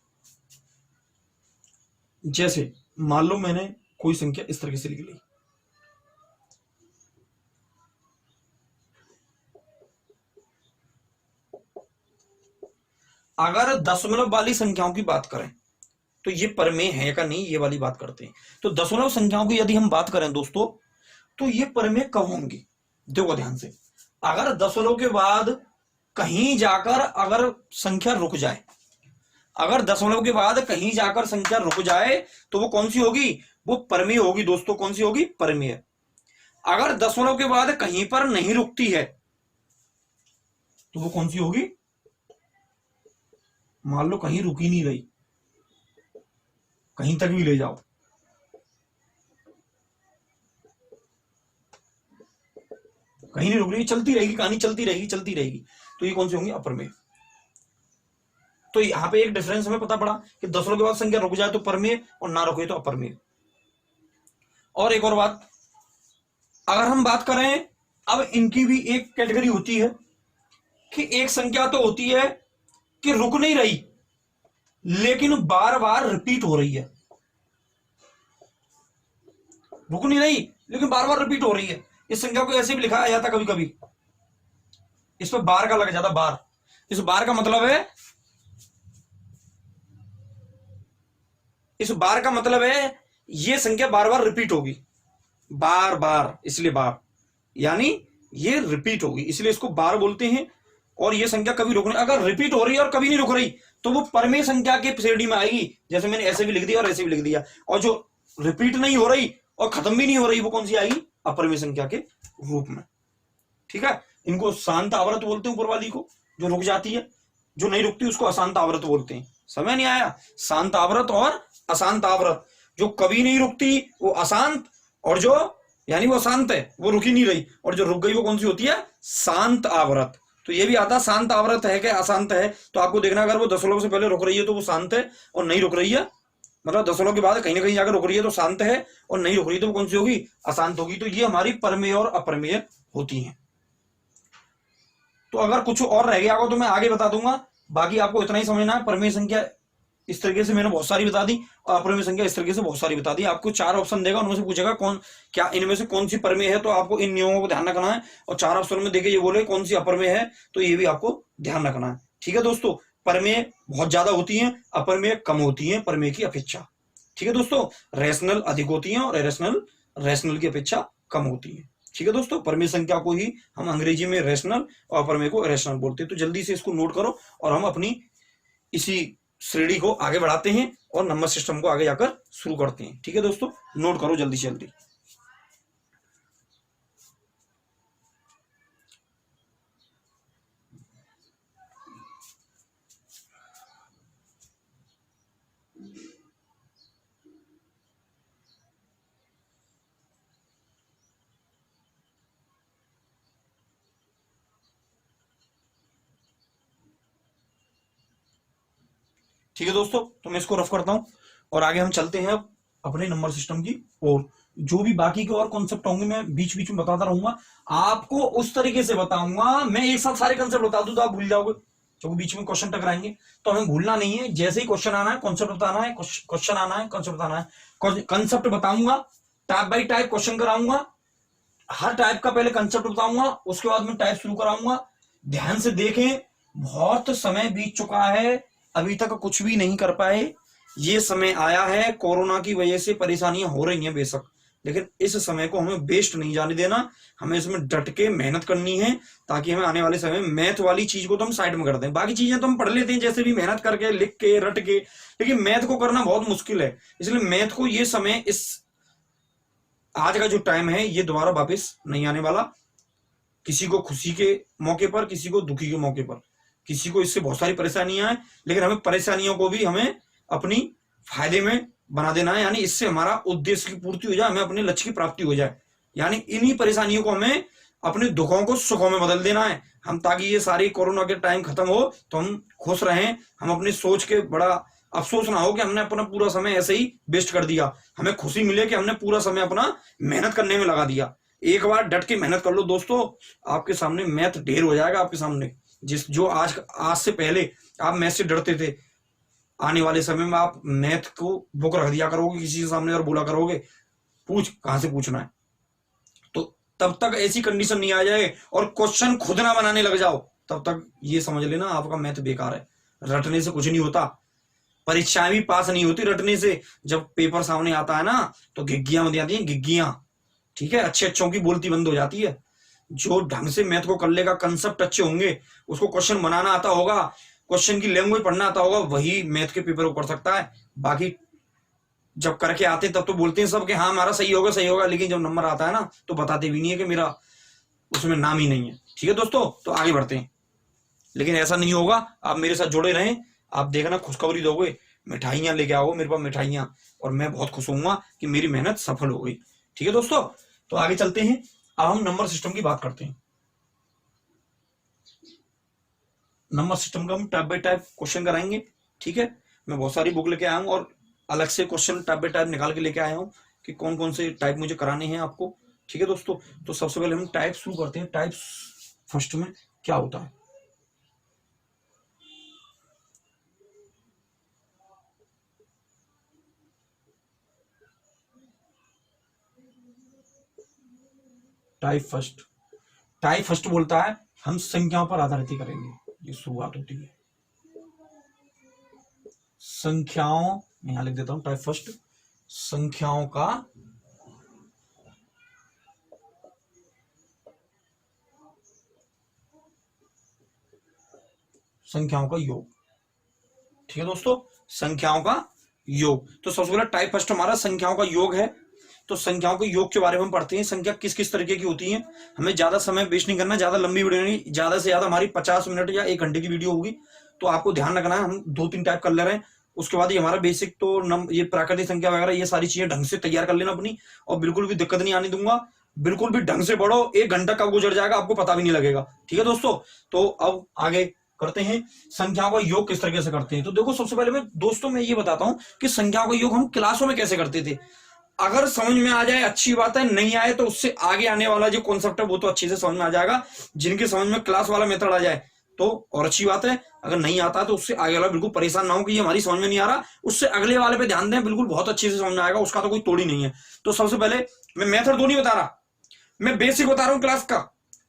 जैसे मान लो मैंने कोई संख्या इस तरीके से लिख ली, अगर दशमलव वाली संख्याओं की बात करें तो ये परमेय है का नहीं, ये वाली बात करते हैं। तो दशमलव संख्याओं की यदि हम बात करें दोस्तों तो ये परमेय कब होंगी? देखो ध्यान से, अगर दशमलव के बाद कहीं जाकर अगर संख्या रुक जाए, अगर दशमलव के बाद कहीं जाकर संख्या रुक जाए तो वो कौन सी होगी? वो परमेय होगी दोस्तों। कौन सी होगी? परमेय। अगर दशमलव के बाद कहीं पर नहीं रुकती है तो वो कौन सी होगी? मान लो कहीं रुक ही नहीं रही, कहीं तक भी ले जाओ, कहीं नहीं रुक रही, चलती रहेगी, कहानी चलती रहेगी चलती रहेगी, तो ये कौन सी होंगी? अपरमेय। तो यहां पे एक डिफरेंस हमें पता पड़ा कि दशमलव के बाद संख्या रुक जाए तो परमेय और ना रुके तो अपरमेय। और एक और बात, अगर हम बात करें, अब इनकी भी एक कैटेगरी होती है कि एक संख्या तो होती है कि रुक नहीं रही लेकिन बार बार रिपीट हो रही है, रुक नहीं रही लेकिन बार बार रिपीट हो रही है। इस संख्या को ऐसे भी लिखा जाता कभी कभी, इस पर बार का लग जाता, बार। इस बार का मतलब है, इस बार का मतलब है ये संख्या बार बार रिपीट होगी, बार बार, इसलिए बार, यानी ये रिपीट होगी इसलिए इसको बार बोलते हैं। और ये संख्या कभी रुक नहीं, अगर रिपीट हो रही है और कभी नहीं रुक रही तो वो परमेय संख्या के श्रेणी में आएगी। जैसे मैंने ऐसे भी लिख दिया और ऐसे भी लिख दिया। और जो रिपीट नहीं हो रही और खत्म भी नहीं हो रही वो कौन सी आएगी? अपरमेय संख्या के रूप में। ठीक है, इनको शांत आवृत बोलते हैं ऊपर वाली को, जो रुक जाती है, जो नहीं रुकती उसको अशांत आवृत बोलते हैं। समझ नहीं आया? शांत आवृत और अशांत आवृत। जो कभी नहीं रुकती वो अशांत, और जो यानी वो शांत है, वो रुकी नहीं रही, और जो रुक गई वो कौन सी होती है? शांत आवृत। तो ये भी आता शांत आवृत है कि अशांत है, तो आपको देखना अगर वो दशमलव से पहले रुक रही है तो वो शांत है, और नहीं रुक रही है मतलब दशमलव के बाद कहीं ना कहीं जाकर रुक रही है तो शांत है, और नहीं रुक रही तो वो कौन सी होगी? अशांत होगी। तो ये हमारी परमेय और अपरमेय होती हैं। तो अगर कुछ और रह गया होगा तो मैं आगे बता दूंगा, बाकी आपको इतना ही समझना है। परमेय संख्या इस तरीके से मैंने बहुत सारी बता दी और अपरमेय संख्या इस तरीके से बहुत सारी बता दी। आपको 4 ऑप्शन देगा, उनमें से पूछेगा कौन क्या इनमें से कौन सी परमेय है, तो आपको इन नियमों को ध्यान रखना है। और 4 ऑप्शन में देखे ये बोले कौन सी अपरमेय है, तो ये भी आपको ध्यान रखना है। ठीक है दोस्तों, परमेय बहुत ज्यादा होती है, अपरमेय कम होती है परमेय की अपेक्षा। ठीक है दोस्तों, रैशनल अधिक होती है और रैशनल की अपेक्षा कम होती है। ठीक है दोस्तों, परमेय संख्या को ही हम अंग्रेजी में रैशनल और अपरमेय को इरेशनल बोलते हैं। तो जल्दी से इसको नोट करो और हम अपनी इसी श्रेणी को आगे बढ़ाते हैं और नंबर सिस्टम को आगे जाकर शुरू करते हैं। ठीक है दोस्तों, नोट करो जल्दी से जल्दी। ठीक है दोस्तों, तो मैं इसको रफ करता हूं और आगे हम चलते हैं अब अपने नंबर सिस्टम की। और जो भी बाकी के और कॉन्सेप्ट होंगे मैं बीच बीच में बताता रहूंगा, आपको उस तरीके से बताऊंगा। मैं एक साथ सारे कॉन्सेप्ट बता दूं तो आप भूल जाओगे, क्योंकि बीच में क्वेश्चन टकराएंगे, तो हमें भूलना नहीं है। जैसे ही क्वेश्चन आना है कॉन्सेप्ट बताना है, क्वेश्चन आना है कॉन्सेप्ट बताना है। कॉन्सेप्ट बताऊंगा, टाइप बाई टाइप क्वेश्चन कराऊंगा, हर टाइप का पहले कंसेप्ट बताऊंगा, उसके बाद में टाइप शुरू कराऊंगा। ध्यान से देखें, बहुत समय बीत चुका है, अभी तक कुछ भी नहीं कर पाए। ये समय आया है, कोरोना की वजह से परेशानियां हो रही हैं बेशक, लेकिन इस समय को हमें वेस्ट नहीं जाने देना। हमें इसमें डट के मेहनत करनी है, ताकि हमें आने वाले समय में मैथ वाली चीज को तो हम साइड में कर दें। बाकी चीजें तो हम पढ़ लेते हैं जैसे भी, मेहनत करके, लिख के, रट के, लेकिन मैथ को करना बहुत मुश्किल है। इसलिए मैथ को ये समय, इस आज का जो टाइम है, ये दोबारा वापस नहीं आने वाला। किसी को खुशी के मौके पर, किसी को दुखी के मौके पर, किसी को इससे बहुत सारी परेशानियां हैं, लेकिन हमें परेशानियों को भी हमें अपनी फायदे में बना देना है। यानी इससे हमारा उद्देश्य की पूर्ति हो जाए, हमें अपने लक्ष्य की प्राप्ति हो जाए। यानी इन्हीं परेशानियों को हमें अपने दुखों को सुखों में बदल देना है हम, ताकि ये सारी कोरोना के टाइम खत्म हो तो हम खुश रहें। हम अपनी सोच के बड़ा अफसोस ना हो कि हमने अपना पूरा समय ऐसे ही वेस्ट कर दिया। हमें खुशी मिले कि हमने पूरा समय अपना मेहनत करने में लगा दिया। एक बार डट के मेहनत कर लो दोस्तों, आपके सामने मैथ ढेर हो जाएगा आपके सामने। जो आज से पहले आप मैथ से डरते थे, आने वाले समय में आप मैथ को बुक रख दिया करोगे किसी के सामने और बोला करोगे पूछ, कहां से पूछना है। तो तब तक ऐसी कंडीशन नहीं आ जाए और क्वेश्चन खुद ना बनाने लग जाओ, तब तक ये समझ लेना आपका मैथ बेकार है। रटने से कुछ नहीं होता, परीक्षाएं भी पास नहीं होती रटने से। जब पेपर सामने आता है ना, तो घिग्गियां बन जाती हैं, घिग्गियां। ठीक है, अच्छे अच्छों की बोलती बंद हो जाती है। जो ढंग से मैथ को कर लेगा, कंसेप्ट अच्छे होंगे, उसको क्वेश्चन बनाना आता होगा, क्वेश्चन की लैंग्वेज पढ़ना आता होगा, वही मैथ के पेपर को कर सकता है। बाकी जब करके आते हैं तब तो बोलते हैं सब कि हाँ हमारा सही होगा सही होगा, लेकिन जब नंबर आता है ना तो बताते भी नहीं है कि मेरा उसमें नाम ही नहीं है। ठीक है दोस्तों, तो आगे बढ़ते हैं। लेकिन ऐसा नहीं होगा, आप मेरे साथ जुड़े रहें, आप देखना खुशखबरी दोगे, मिठाइयां लेके आओगे मेरे पास, मिठाइयां, और मैं बहुत खुश होऊंगा कि मेरी मेहनत सफल हो गई। ठीक है दोस्तों, तो आगे चलते हैं। अब हम नंबर सिस्टम की बात करते हैं। नंबर सिस्टम का हम टाइप बाय टाइप क्वेश्चन कराएंगे। ठीक है, मैं बहुत सारी बुक लेके आया हूं और अलग से क्वेश्चन टाइप बाय टाइप निकाल के लेके आया हूं कि कौन कौन से टाइप मुझे कराने हैं आपको। ठीक है दोस्तों, तो सबसे पहले हम टाइप शुरू करते हैं। टाइप फर्स्ट में क्या होता है? टाइप फर्स्ट बोलता है हम संख्याओं पर आधारित ही करेंगे, ये शुरुआत होती है संख्याओं, यहां लिख देता हूं टाइप फर्स्ट, संख्याओं का योग। ठीक है दोस्तों, संख्याओं का योग। तो सबसे पहले टाइप फर्स्ट हमारा संख्याओं का योग है। तो संख्याओं के योग के बारे में हम पढ़ते हैं। संख्या किस किस तरीके की होती है, हमें ज्यादा समय वेस्ट नहीं करना, ज्यादा लंबी वीडियो नहीं, ज्यादा से ज्यादा हमारी 50 मिनट या 1 घंटे की वीडियो होगी। तो आपको ध्यान रखना है, हम 2-3 टाइप कर ले रहे हैं। उसके बाद ये हमारा बेसिक तो ये प्राकृतिक संख्या वगैरह ये सारी चीजें ढंग से तैयार कर लेना अपनी, और बिल्कुल भी दिक्कत नहीं आने दूंगा। बिल्कुल भी ढंग से पढ़ो, 1 घंटा कब गुजर जाएगा आपको पता भी नहीं लगेगा। ठीक है दोस्तों, तो अब आगे करते हैं संख्याओं का योग किस तरीके से करते हैं। तो देखो सबसे पहले मैं दोस्तों मैं ये बताता हूं कि संख्याओं का योग हम क्लासों में कैसे करते थे। अगर समझ में आ जाए अच्छी बात है, नहीं आए तो उससे आगे आने वाला जो कॉन्सेप्ट है वो तो अच्छे से समझ में आ जाएगा। जिनके समझ में क्लास वाला मेथड आ जाए तो और अच्छी बात है, अगर नहीं आता तो उससे आगे वाला बिल्कुल परेशान ना हो कि ये हमारी समझ में नहीं आ रहा, उससे अगले वाले पे ध्यान दें, बिल्कुल बहुत अच्छे से समझ में आएगा, उसका तो कोई तोड़ ही नहीं है। तो सबसे पहले मैं मेथड दो नहीं बता रहा, मैं बेसिक बता रहा हूं क्लास का,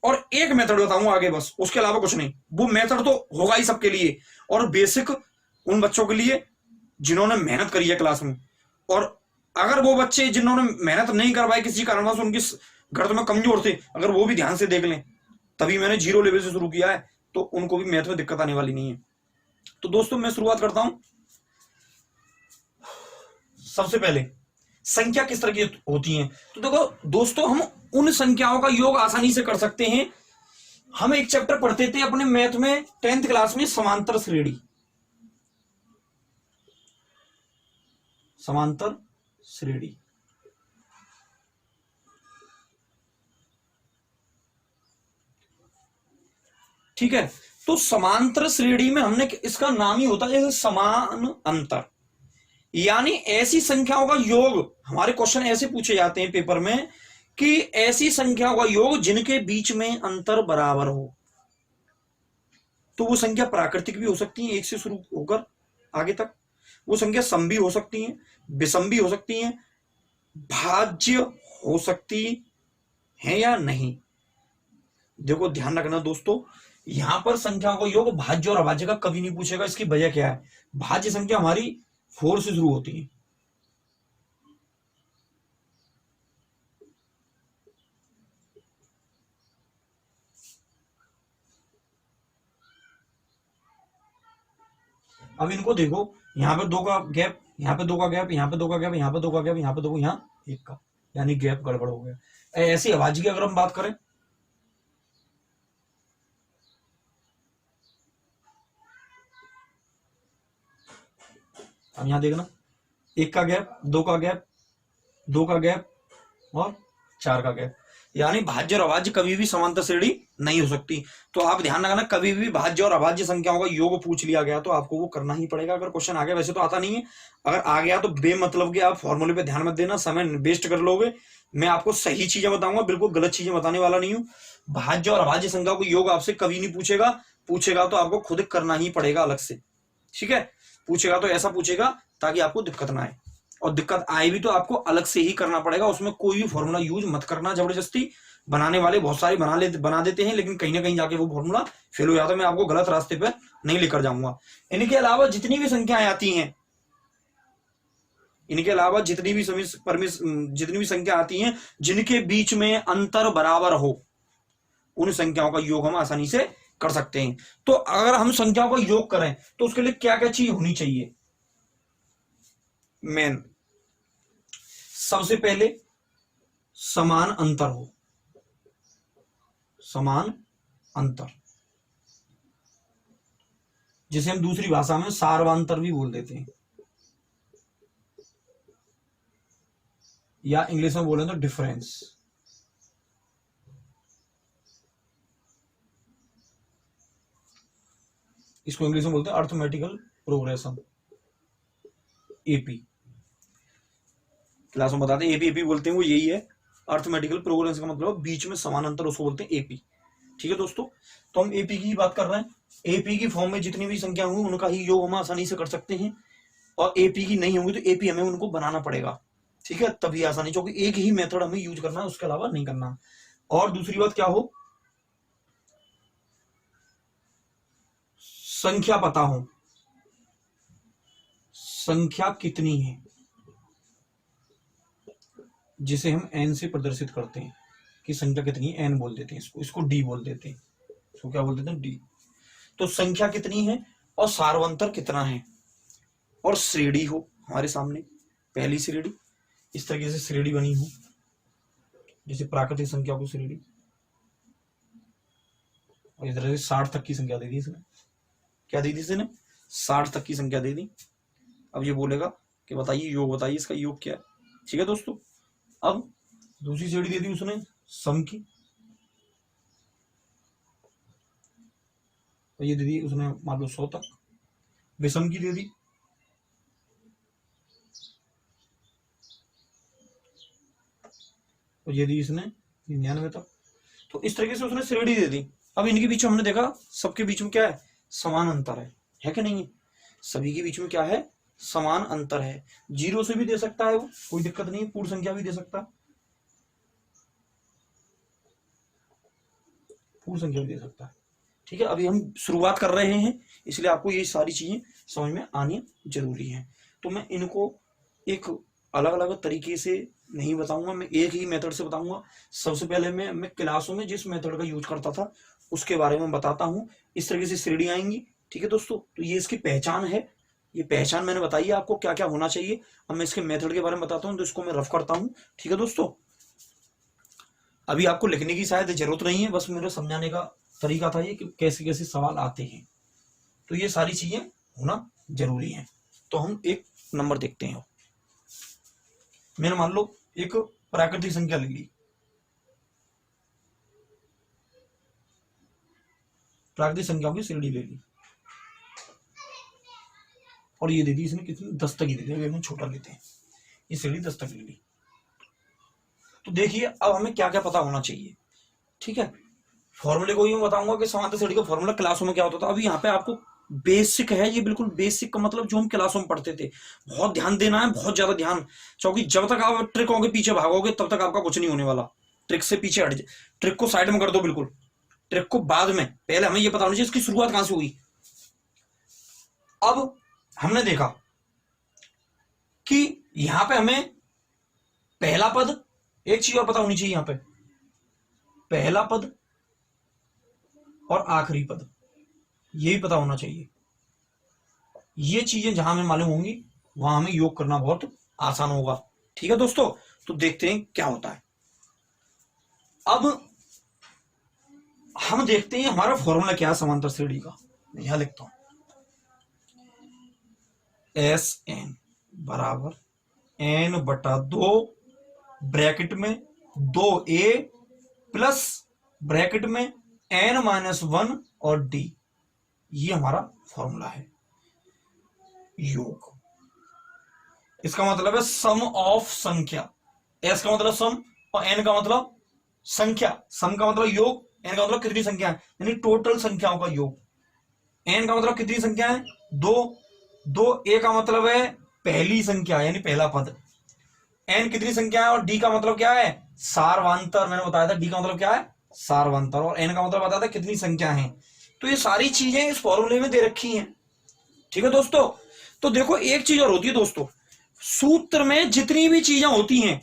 और एक मेथड बताऊंगा आगे, बस उसके अलावा कुछ नहीं। वो मेथड तो होगा ही सबके लिए, और बेसिक उन बच्चों के लिए जिन्होंने मेहनत करी है क्लास में। और अगर वो बच्चे जिन्होंने मेहनत नहीं करवाई किसी कारणवश, उनकी गणित में कमजोर थे, अगर वो भी ध्यान से देख लें, तभी मैंने 0 लेवल से शुरू किया है, तो उनको भी मैथ में दिक्कत आने वाली नहीं है। तो दोस्तों मैं शुरुआत करता हूं सबसे पहले संख्या किस तरह की होती है, तो देखो दोस्तों, हम उन संख्याओं का योग आसानी से कर सकते हैं। हम एक चैप्टर पढ़ते थे अपने मैथ में 10th क्लास में, समांतर श्रेणी। समांतर श्रेणी, ठीक है। तो समांतर श्रेणी में हमने, इसका नाम ही होता है समान अंतर, यानी ऐसी संख्याओं का योग। हमारे क्वेश्चन ऐसे पूछे जाते हैं पेपर में कि ऐसी संख्याओं का योग जिनके बीच में अंतर बराबर हो। तो वो संख्या प्राकृतिक भी हो सकती है, एक से शुरू होकर आगे तक। वो संख्या सम भी हो सकती है, विषम भी हो सकती है, भाज्य हो सकती है या नहीं। देखो ध्यान रखना दोस्तों, यहां पर संख्याओं का योग भाज्य और अभाज्य का कभी नहीं पूछेगा। इसकी वजह क्या है, भाज्य संख्या हमारी 4 से शुरू होती है। अब इनको देखो, यहां पे 2 का गैप, यहां पे 2 का गैप, यहां पे 2 का गैप, यहां पे 2 का गैप, यहां पे 2, यहां 1 का, यानी गैप गड़बड़ हो गया। ऐसी अभाज्य की अगर हम बात करें, अब यहां देखना, 1 का गैप, 2 का गैप, 2 का गैप और 4 का गैप, यानी भाज्य और अभाज्य कभी भी समांतर श्रेणी नहीं हो सकती। तो आप ध्यान रखना, कभी भी भाज्य और अभाज्य संख्याओं का योग पूछ लिया गया तो आपको वो करना ही पड़ेगा। अगर क्वेश्चन आ गया, वैसे तो आता नहीं है, अगर आ गया तो बेमतलब के आप फॉर्मूले पे ध्यान मत देना, समय वेस्ट कर लोगे। मैं आपको सही चीजें बताऊंगा, बिल्कुल गलत चीजें बताने वाला नहीं हूं। भाज्य और अभाज्य संख्याओं को योग आपसे कभी नहीं पूछेगा, पूछेगा तो आपको खुद करना ही पड़ेगा अलग से, ठीक है। पूछेगा तो ऐसा पूछेगा ताकि आपको दिक्कत ना आए, और दिक्कत आए भी तो आपको अलग से ही करना पड़ेगा। उसमें कोई भी फॉर्मूला यूज मत करना जबरदस्ती। बनाने वाले बहुत सारे बना देते हैं, लेकिन कहीं ना कहीं जाके वो फॉर्मूला फेल हो जाता है। मैं आपको गलत रास्ते पे नहीं लेकर जाऊंगा। इनके अलावा जितनी भी संख्याएं आती हैं, इनके अलावा जितनी भी संख्या आती हैं जिनके बीच में अंतर बराबर हो, उन संख्याओं का योग हम आसानी से कर सकते हैं। तो अगर हम संख्याओं का योग करें तो उसके लिए क्या क्या चीज होनी चाहिए। मेन, सबसे पहले समान अंतर हो, समान अंतर, जिसे हम दूसरी भाषा में सार्वांतर भी बोल देते हैं, या इंग्लिश में बोले तो डिफरेंस। इसको इंग्लिश में बोलते हैं अर्थमेटिकल प्रोग्रेशन, एपी। क्लास में बताते हैं एपी, एपी बोलते हैं, वो यही है। अर्थमेटिकल प्रोग्रेशन का मतलब बीच में समान अंतर, उसको बोलते हैं एपी, ठीक है दोस्तों। तो हम एपी की बात कर रहे हैं। एपी की फॉर्म में जितनी भी संख्या होंगी उनका ही योग हम आसानी से कर सकते हैं, और एपी की नहीं होंगी तो एपी हमें उनको बनाना पड़ेगा, ठीक है, तभी आसानी, क्योंकि एक ही मेथड हमें यूज करना है, उसके अलावा नहीं करना। और दूसरी बात क्या हो, संख्या पता हो, संख्या कितनी है, जिसे हम एन से प्रदर्शित करते हैं कि संख्या कितनी है, एन बोल देते हैं इसको डी बोल देते हैं, इसको क्या बोल देते हैं, डी। तो संख्या कितनी है और सार्वंतर कितना है, और श्रेणी हो हमारे सामने, पहली श्रेणी इस तरीके से श्रेणी बनी हो, जैसे प्राकृतिक संख्या को श्रेणी, और इस तरह से 60 तक की संख्या दे दी इसने, क्या दे दी इसने, 60 तक की संख्या दे दी। अब ये बोलेगा कि बताइए योग, बताइए इसका योग क्या है, ठीक है दोस्तों। अब दूसरी श्रेणी दे दी उसने सम की, और ये दे दी उसने मान लो 100 तक। विषम की दे दी, और ये दी इसने 99 तक। तो इस तरीके से उसने श्रेणी दे दी। अब इनके बीच में हमने देखा सबके बीच में क्या है, समान अंतर है कि नहीं है, सभी के बीच में क्या है, समान अंतर है। 0 से भी दे सकता है वो, कोई दिक्कत नहीं, पूर्ण संख्या भी दे सकता है, पूर्ण संख्या भी दे सकता है, ठीक है। अभी हम शुरुआत कर रहे हैं, इसलिए आपको ये सारी चीजें समझ में आनी जरूरी है। तो मैं इनको एक अलग अलग तरीके से नहीं बताऊंगा, मैं एक ही मेथड से बताऊंगा। सबसे पहले मैं क्लासों में जिस मेथड का यूज करता था उसके बारे में बताता हूं। इस तरीके से श्रेणी आएंगी, ठीक है दोस्तों। तो ये इसकी पहचान है, ये पहचान मैंने बताई है आपको क्या क्या होना चाहिए। अब मैं इसके मेथड के बारे में बताता हूँ, तो इसको मैं रफ करता हूँ। ठीक है दोस्तों, अभी आपको लिखने की शायद जरूरत नहीं है, बस मेरे समझाने का तरीका था ये कि कैसे कैसे सवाल आते हैं, तो ये सारी चीजें होना जरूरी है। तो हम एक नंबर देखते हैं। मैंने मान लो एक प्राकृतिक संख्या ले ली, प्राकृतिक संख्याओं की श्रेणी ले ली, और ये दे दी इसने कितनी, 10 तक ही दे दी, हम छोटा लेते हैं, ये श्रेणी 10 तक ले ली। तो देखिए अब हमें क्या क्या पता होना चाहिए। ठीक है, फॉर्मूले को भी मैं बताऊंगा कि समांतर श्रेणी का फॉर्मूला क्लासों में क्या होता था। अभी यहाँ पे आपको बेसिक है, ये बिल्कुल बेसिक का मतलब जो हम क्लासों में पढ़ते थे। बहुत ध्यान देना है, बहुत ज्यादा ध्यान, क्योंकि जब तक आप ट्रिकों के पीछे भागोगे तब तक आपका कुछ नहीं होने वाला। ट्रिक से पीछे हट, ट्रिक को साइड में कर दो बिल्कुल, ट्रिक को बाद में, पहले हमें ये पता होना चाहिए इसकी शुरुआत कहां से हुई। अब हमने देखा कि यहां पे हमें पहला पद, एक चीज और पता होनी चाहिए, यहां पे पहला पद और आखिरी पद, ये भी पता होना चाहिए। ये चीजें जहां हमें मालूम होंगी वहां हमें योग करना बहुत आसान होगा। ठीक है दोस्तों, तो देखते हैं क्या होता है। अब हम देखते हैं हमारा फॉर्मूला क्या है समांतर श्रेणी का। मैं यहां लिखता हूं SN बराबर N/2 ब्रैकेट में 2A प्लस ब्रैकेट में N-1 और D, ये हमारा फॉर्मूला है योग। इसका मतलब है सम ऑफ संख्या। S का मतलब सम और N का मतलब संख्या। सम का मतलब योग, N का मतलब कितनी संख्या है, यानी टोटल संख्याओं का योग। N का मतलब कितनी संख्या है, 2 A का मतलब है पहली संख्या यानी पहला पद। N कितनी संख्या है, और D का मतलब क्या है, सार्वंतर। मैंने बताया था D का मतलब क्या है, सार्वंतर, और N का मतलब बताया था कितनी संख्या है। तो ये सारी चीजें इस फॉर्मूले में दे रखी हैं। ठीक है दोस्तों, तो देखो एक चीज और होती है दोस्तों, सूत्र में जितनी भी चीजें होती हैं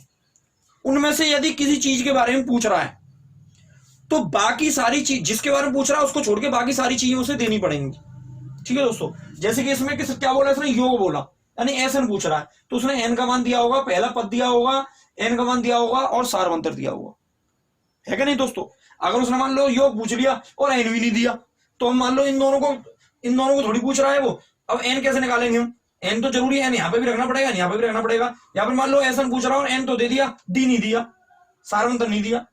उनमें से यदि किसी चीज के बारे में पूछ रहा है तो बाकी सारी चीज, जिसके बारे में पूछ रहा है उसको छोड़ के बाकी सारी चीजें उसे देनी पड़ेंगी। ठीक है दोस्तों, जैसे कि इसमें क्या बोला, इसने योग बोला, यानी SN पूछ रहा है, तो उसने N का मान दिया होगा, पहला पद दिया होगा, N का मान दिया होगा और सार्वंतर दिया होगा, है क्या नहीं दोस्तों। अगर उसने मान लो योग पूछ लिया और N भी नहीं दिया, तो हम मान लो इन दोनों को थोड़ी पूछ रहा है वो। अब N कैसे निकालेंगे हम, N तो जरूरी है, यहाँ पे भी रखना पड़ेगा, यहाँ पे भी रखना पड़ेगा। यहाँ पर मान लो SN पूछ रहा है और N तो दे दिया, D नहीं दिया, सार्वंतर नहीं दिया,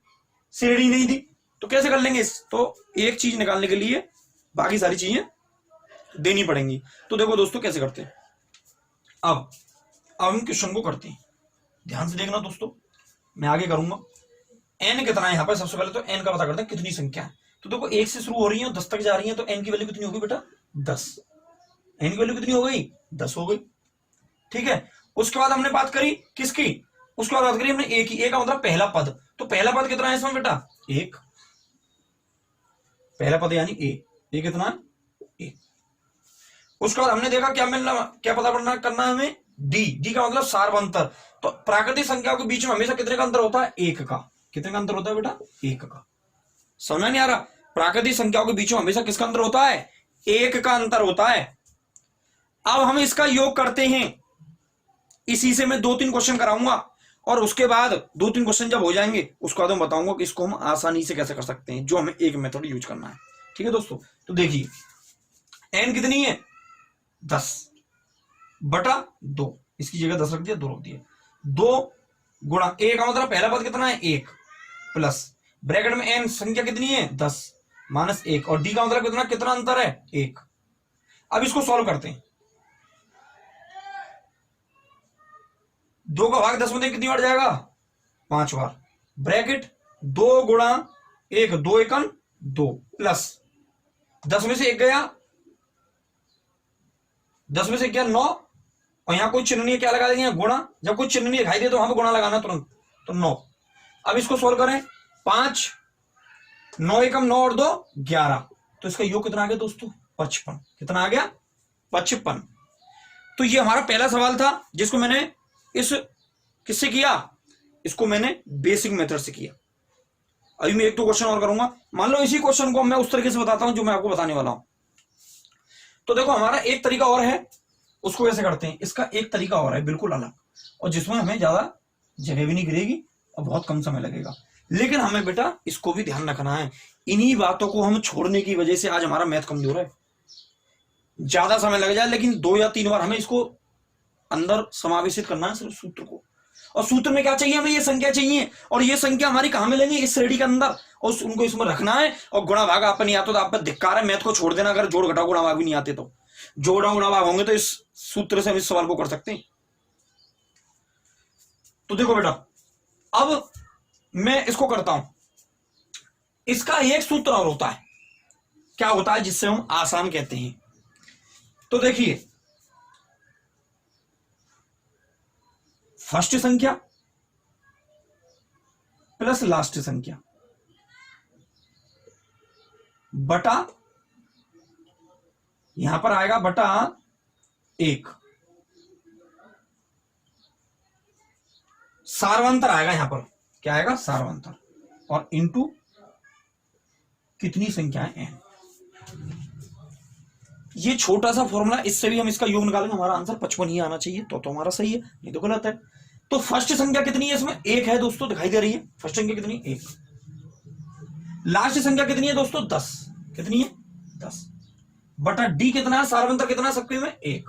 श्रेणी नहीं दी, तो कैसे कर लेंगे। तो एक चीज निकालने के लिए बाकी सारी चीजें देनी पड़ेंगी। तो देखो दोस्तों कैसे करते हैं। अब हम क्वेश्चन को करते हैं, ध्यान से देखना दोस्तों, मैं आगे करूंगा। N कितना है यहाँ पर, सबसे पहले तो N का पता करते हैं कितनी संख्या है। तो देखो 1 से शुरू हो रही है और 10 तक जा रही है, तो N की वैल्यू कितनी होगी बेटा, 10। N की वैल्यू कितनी हो गई, 10 हो गई। ठीक है, उसके बाद हमने बात करी किसकी, उसके बाद बात करी हमने A की। A का मतलब पहला पद, तो पहला पद कितना है इसमें बेटा, 1, पहला पद यानी A कितना है, 1। उसके बाद हमने देखा क्या मिलना, क्या पता करना है हमें, D का मतलब सार्वंतर। तो प्राकृतिक संख्याओं के बीच में हमेशा कितने का अंतर होता है, 1 का। कितने का अंतर होता है बेटा, 1 का। समझ नहीं आ रहा, प्राकृतिक संख्याओं के बीच में हमेशा किसका अंतर होता है, 1 का अंतर होता है। अब हम इसका योग करते हैं, इसी से मैं 2-3 क्वेश्चन कराऊंगा, और उसके बाद 2-3 क्वेश्चन जब हो जाएंगे उसके बाद मैं बताऊंगा कि इसको हम आसानी से कैसे कर सकते हैं, जो हमें एक मेथड यूज करना है। ठीक है दोस्तों, तो देखिए N कितनी है, 10/2, इसकी जगह 10 रख दिया, 2 रख दिया। 2 गुणा A का मतलब पहला पद कितना है, 1, प्लस ब्रैकेट में N संख्या कितनी है, 10 माइनस 1, और D का मतलब कितना अंतर है, 1। अब इसको सॉल्व करते हैं। 2 का भाग 10 में कितनी बार जाएगा, 5 बार। ब्रैकेट 2 गुणा 1, 2 एकम 2, प्लस 10 में से 1 गया, 10 में से 1 गया 9, और यहां कोई चिन्ह नहीं, क्या लगा देंगे गुणा। जब कोई चिन्ह नहीं दिखाई दे तो वहां पर गुणा लगाना तुरंत, तो 9। अब इसको सोल्व करें, 5, 9 एकम 9 और 2 11, तो इसका योग कितना आ गया दोस्तों, 55। कितना आ गया, 55। तो ये हमारा पहला सवाल था जिसको मैंने किससे किया, इसको मैंने बेसिक मेथड से किया। अभी मैं 1-2 क्वेश्चन और करूंगा। मान लो इसी क्वेश्चन को मैं उस तरीके से बताता हूं जो मैं आपको बताने वाला हूं। तो देखो हमारा एक तरीका और है, उसको कैसे करते हैं, इसका एक तरीका और है बिल्कुल अलग, और जिसमें हमें ज्यादा जगह भी नहीं गिरेगी और बहुत कम समय लगेगा। लेकिन हमें बेटा इसको भी ध्यान रखना है, इन्हीं बातों को हम छोड़ने की वजह से आज हमारा मैथ कमजोर है। ज्यादा समय लग जाए लेकिन 2 या 3 बार हमें इसको अंदर समावेशित करना है सिर्फ सूत्र को। और सूत्र में क्या चाहिए हमें, ये संख्या चाहिए, और ये संख्या हमारी कहां मिलेंगी, इस श्रेणी के अंदर, और उनको इसमें रखना है। और गुणा भाग आपको नहीं आता तो आप पर धिक्कार है, मैथ को छोड़ देना। अगर जोड़ घटा गुणा भाग भी नहीं आते तो जोड़ गुणा भाग होंगे तो इस सूत्र से हम इस सवाल को कर सकते हैं। तो देखो बेटा, अब मैं इसको करता हूं, इसका एक सूत्र और होता है, क्या होता है, जिससे हम आसान कहते हैं। तो देखिए, फर्स्ट संख्या प्लस लास्ट संख्या बटा, यहां पर आएगा बटा 1, सारवंतर आएगा यहां पर, क्या आएगा, सारवंतर, और इंटू कितनी संख्याएं n। ये छोटा सा फॉर्मूला, इससे भी हम इसका योग निकालेंगे, हमारा आंसर 55 ही आना चाहिए, तो हमारा सही है, नहीं तो गलत है। तो फर्स्ट संख्या कितनी है, इसमें 1 है दोस्तों, दिखाई दे रही है। फर्स्ट संख्या कितनी, 1। लास्ट संख्या कितनी है दोस्तों, 10। कितनी है, 10। बटा डी कितना है, सारवंतर कितना है सबके में, 1,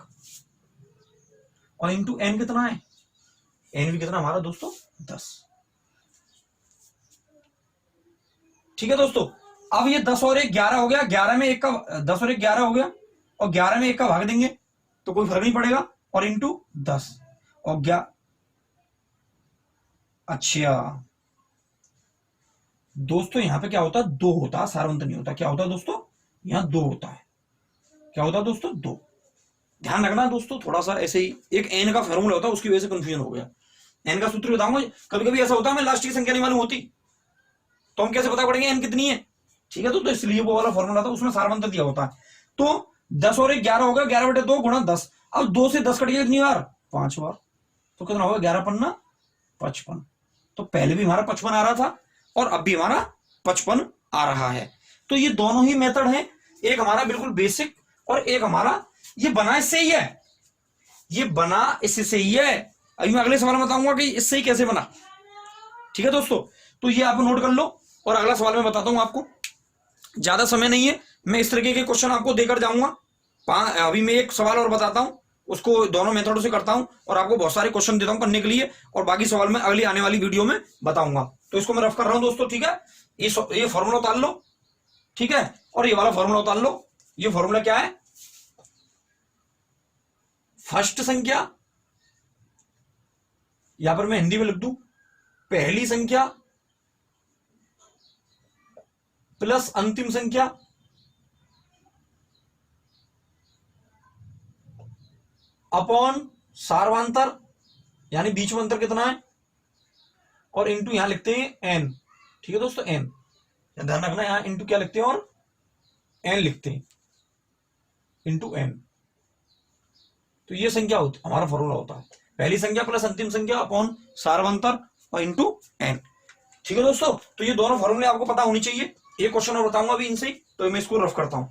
और इंटू एन कितना है, एन भी कितना हमारा दोस्तों, 10। ठीक है दोस्तों, अब ये 10 और 1 11 हो गया, 11 में 1 का 10 और 1 11 हो गया, और 11 में 1 का भाग देंगे तो कोई फर्क नहीं पड़ेगा, और इंटू 10 और 11। अच्छा दोस्तों, यहां पे क्या होता है, 2 होता है, सारवंत नहीं होता। क्या होता है दोस्तों, यहां 2 होता है। क्या होता है दोस्तों, 2। ध्यान रखना दोस्तों, थोड़ा सा ऐसे ही एक एन का फॉर्मूला होता है, उसकी वजह से कंफ्यूजन हो गया। एन का सूत्र बताऊंगा, कभी कभी ऐसा होता है हमें लास्ट की संख्या नहीं मालूम होती, तो हम कैसे पता करेंगे एन कितनी है। ठीक है, तो इसलिए वो वाला फॉर्मूला था, उसमें सारवंतर दिया होता है। तो 10 और 1 11 हो गया, 11 बटे 2 गुणा 10। अब 2 से 10 कट गया कितनी बार, 5 बार, तो कितना होगा, 11 पन्ना 55। तो पहले भी हमारा 55 आ रहा था और अब भी हमारा 55 आ रहा है। तो ये दोनों ही मेथड है, एक हमारा बिल्कुल बेसिक और एक हमारा ये बना इससे ही है, ये बना इससे ही है। अभी मैं अगले सवाल में बताऊंगा कि इससे ही कैसे बना। ठीक है दोस्तों, तो ये आप नोट कर लो, और अगला सवाल मैं बताता हूं आपको। ज्यादा समय नहीं है, मैं इस तरीके के क्वेश्चन आपको देकर जाऊंगा। अभी मैं एक सवाल और बताता हूं, उसको दोनों मेथडों से करता हूं, और आपको बहुत सारे क्वेश्चन देता हूं करने के लिए, और बाकी सवाल मैं अगली आने वाली वीडियो में बताऊंगा। तो इसको मैं रफ कर रहा हूं दोस्तों, ठीक है। ये फॉर्मूला उतार लो, ठीक है, और ये वाला फॉर्मूला उतार लो। ये फॉर्मूला क्या है, फर्स्ट संख्या, यहां पर मैं हिंदी में लिख दूं, पहली संख्या प्लस अंतिम संख्या अपॉन सारवांतर, यानी बीच में अंतर कितना है, और इंटू यहां लिखते हैं एन। ठीक है दोस्तों, एन, ध्यान रखना, यहां इंटू क्या लिखते हैं और एन लिखते हैं, इंटू एन। तो ये संख्या होती, हमारा फॉर्मूला होता है पहली संख्या प्लस अंतिम संख्या अपॉन सारवंतर और इंटू एन। ठीक है दोस्तों, तो ये दोनों फॉर्मूले आपको पता होनी चाहिए। एक क्वेश्चन और बताऊंगा अभी इनसे, तो मैं इसको रफ करता हूं।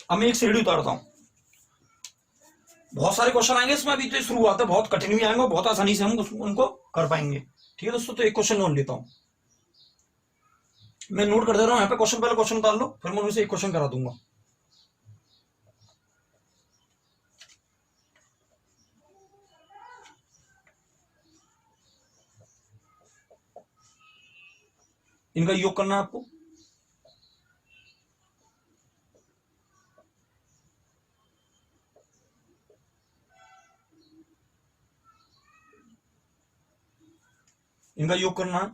अब मैं एक श्रेणी उतारता हूं, बहुत सारे क्वेश्चन आएंगे इसमें, अभी तो शुरुआत है, बहुत कठिन भी आएंगे, बहुत आसानी से हम उनको कर पाएंगे। ठीक है दोस्तों, तो एक क्वेश्चन नोट लेता हूं, मैं नोट कर दे रहा हूं यहाँ पे क्वेश्चन, पहले क्वेश्चन उतार लो, फिर मैं उनसे एक क्वेश्चन करा दूंगा। इनका योग करना है आपको। इनका योग करना है,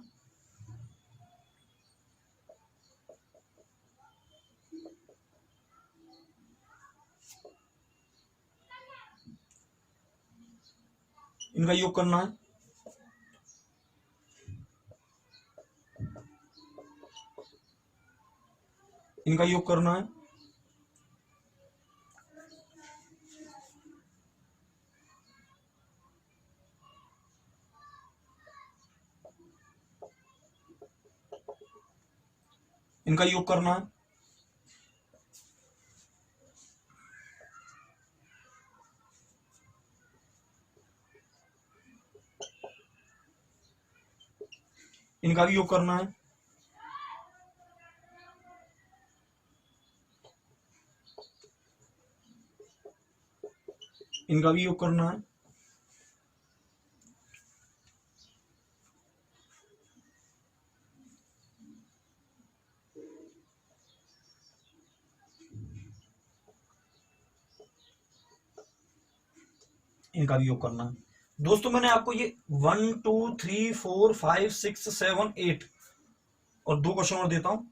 इनका योग करना है, इनका योग करना है, इनका योग करना है। इनका भी योग करना है। इनका भी योग करना है। इनका भी योग करना है। दोस्तों मैंने आपको ये 1 2 3 4 5 6 7 8 और 2 क्वेश्चन और देता हूं।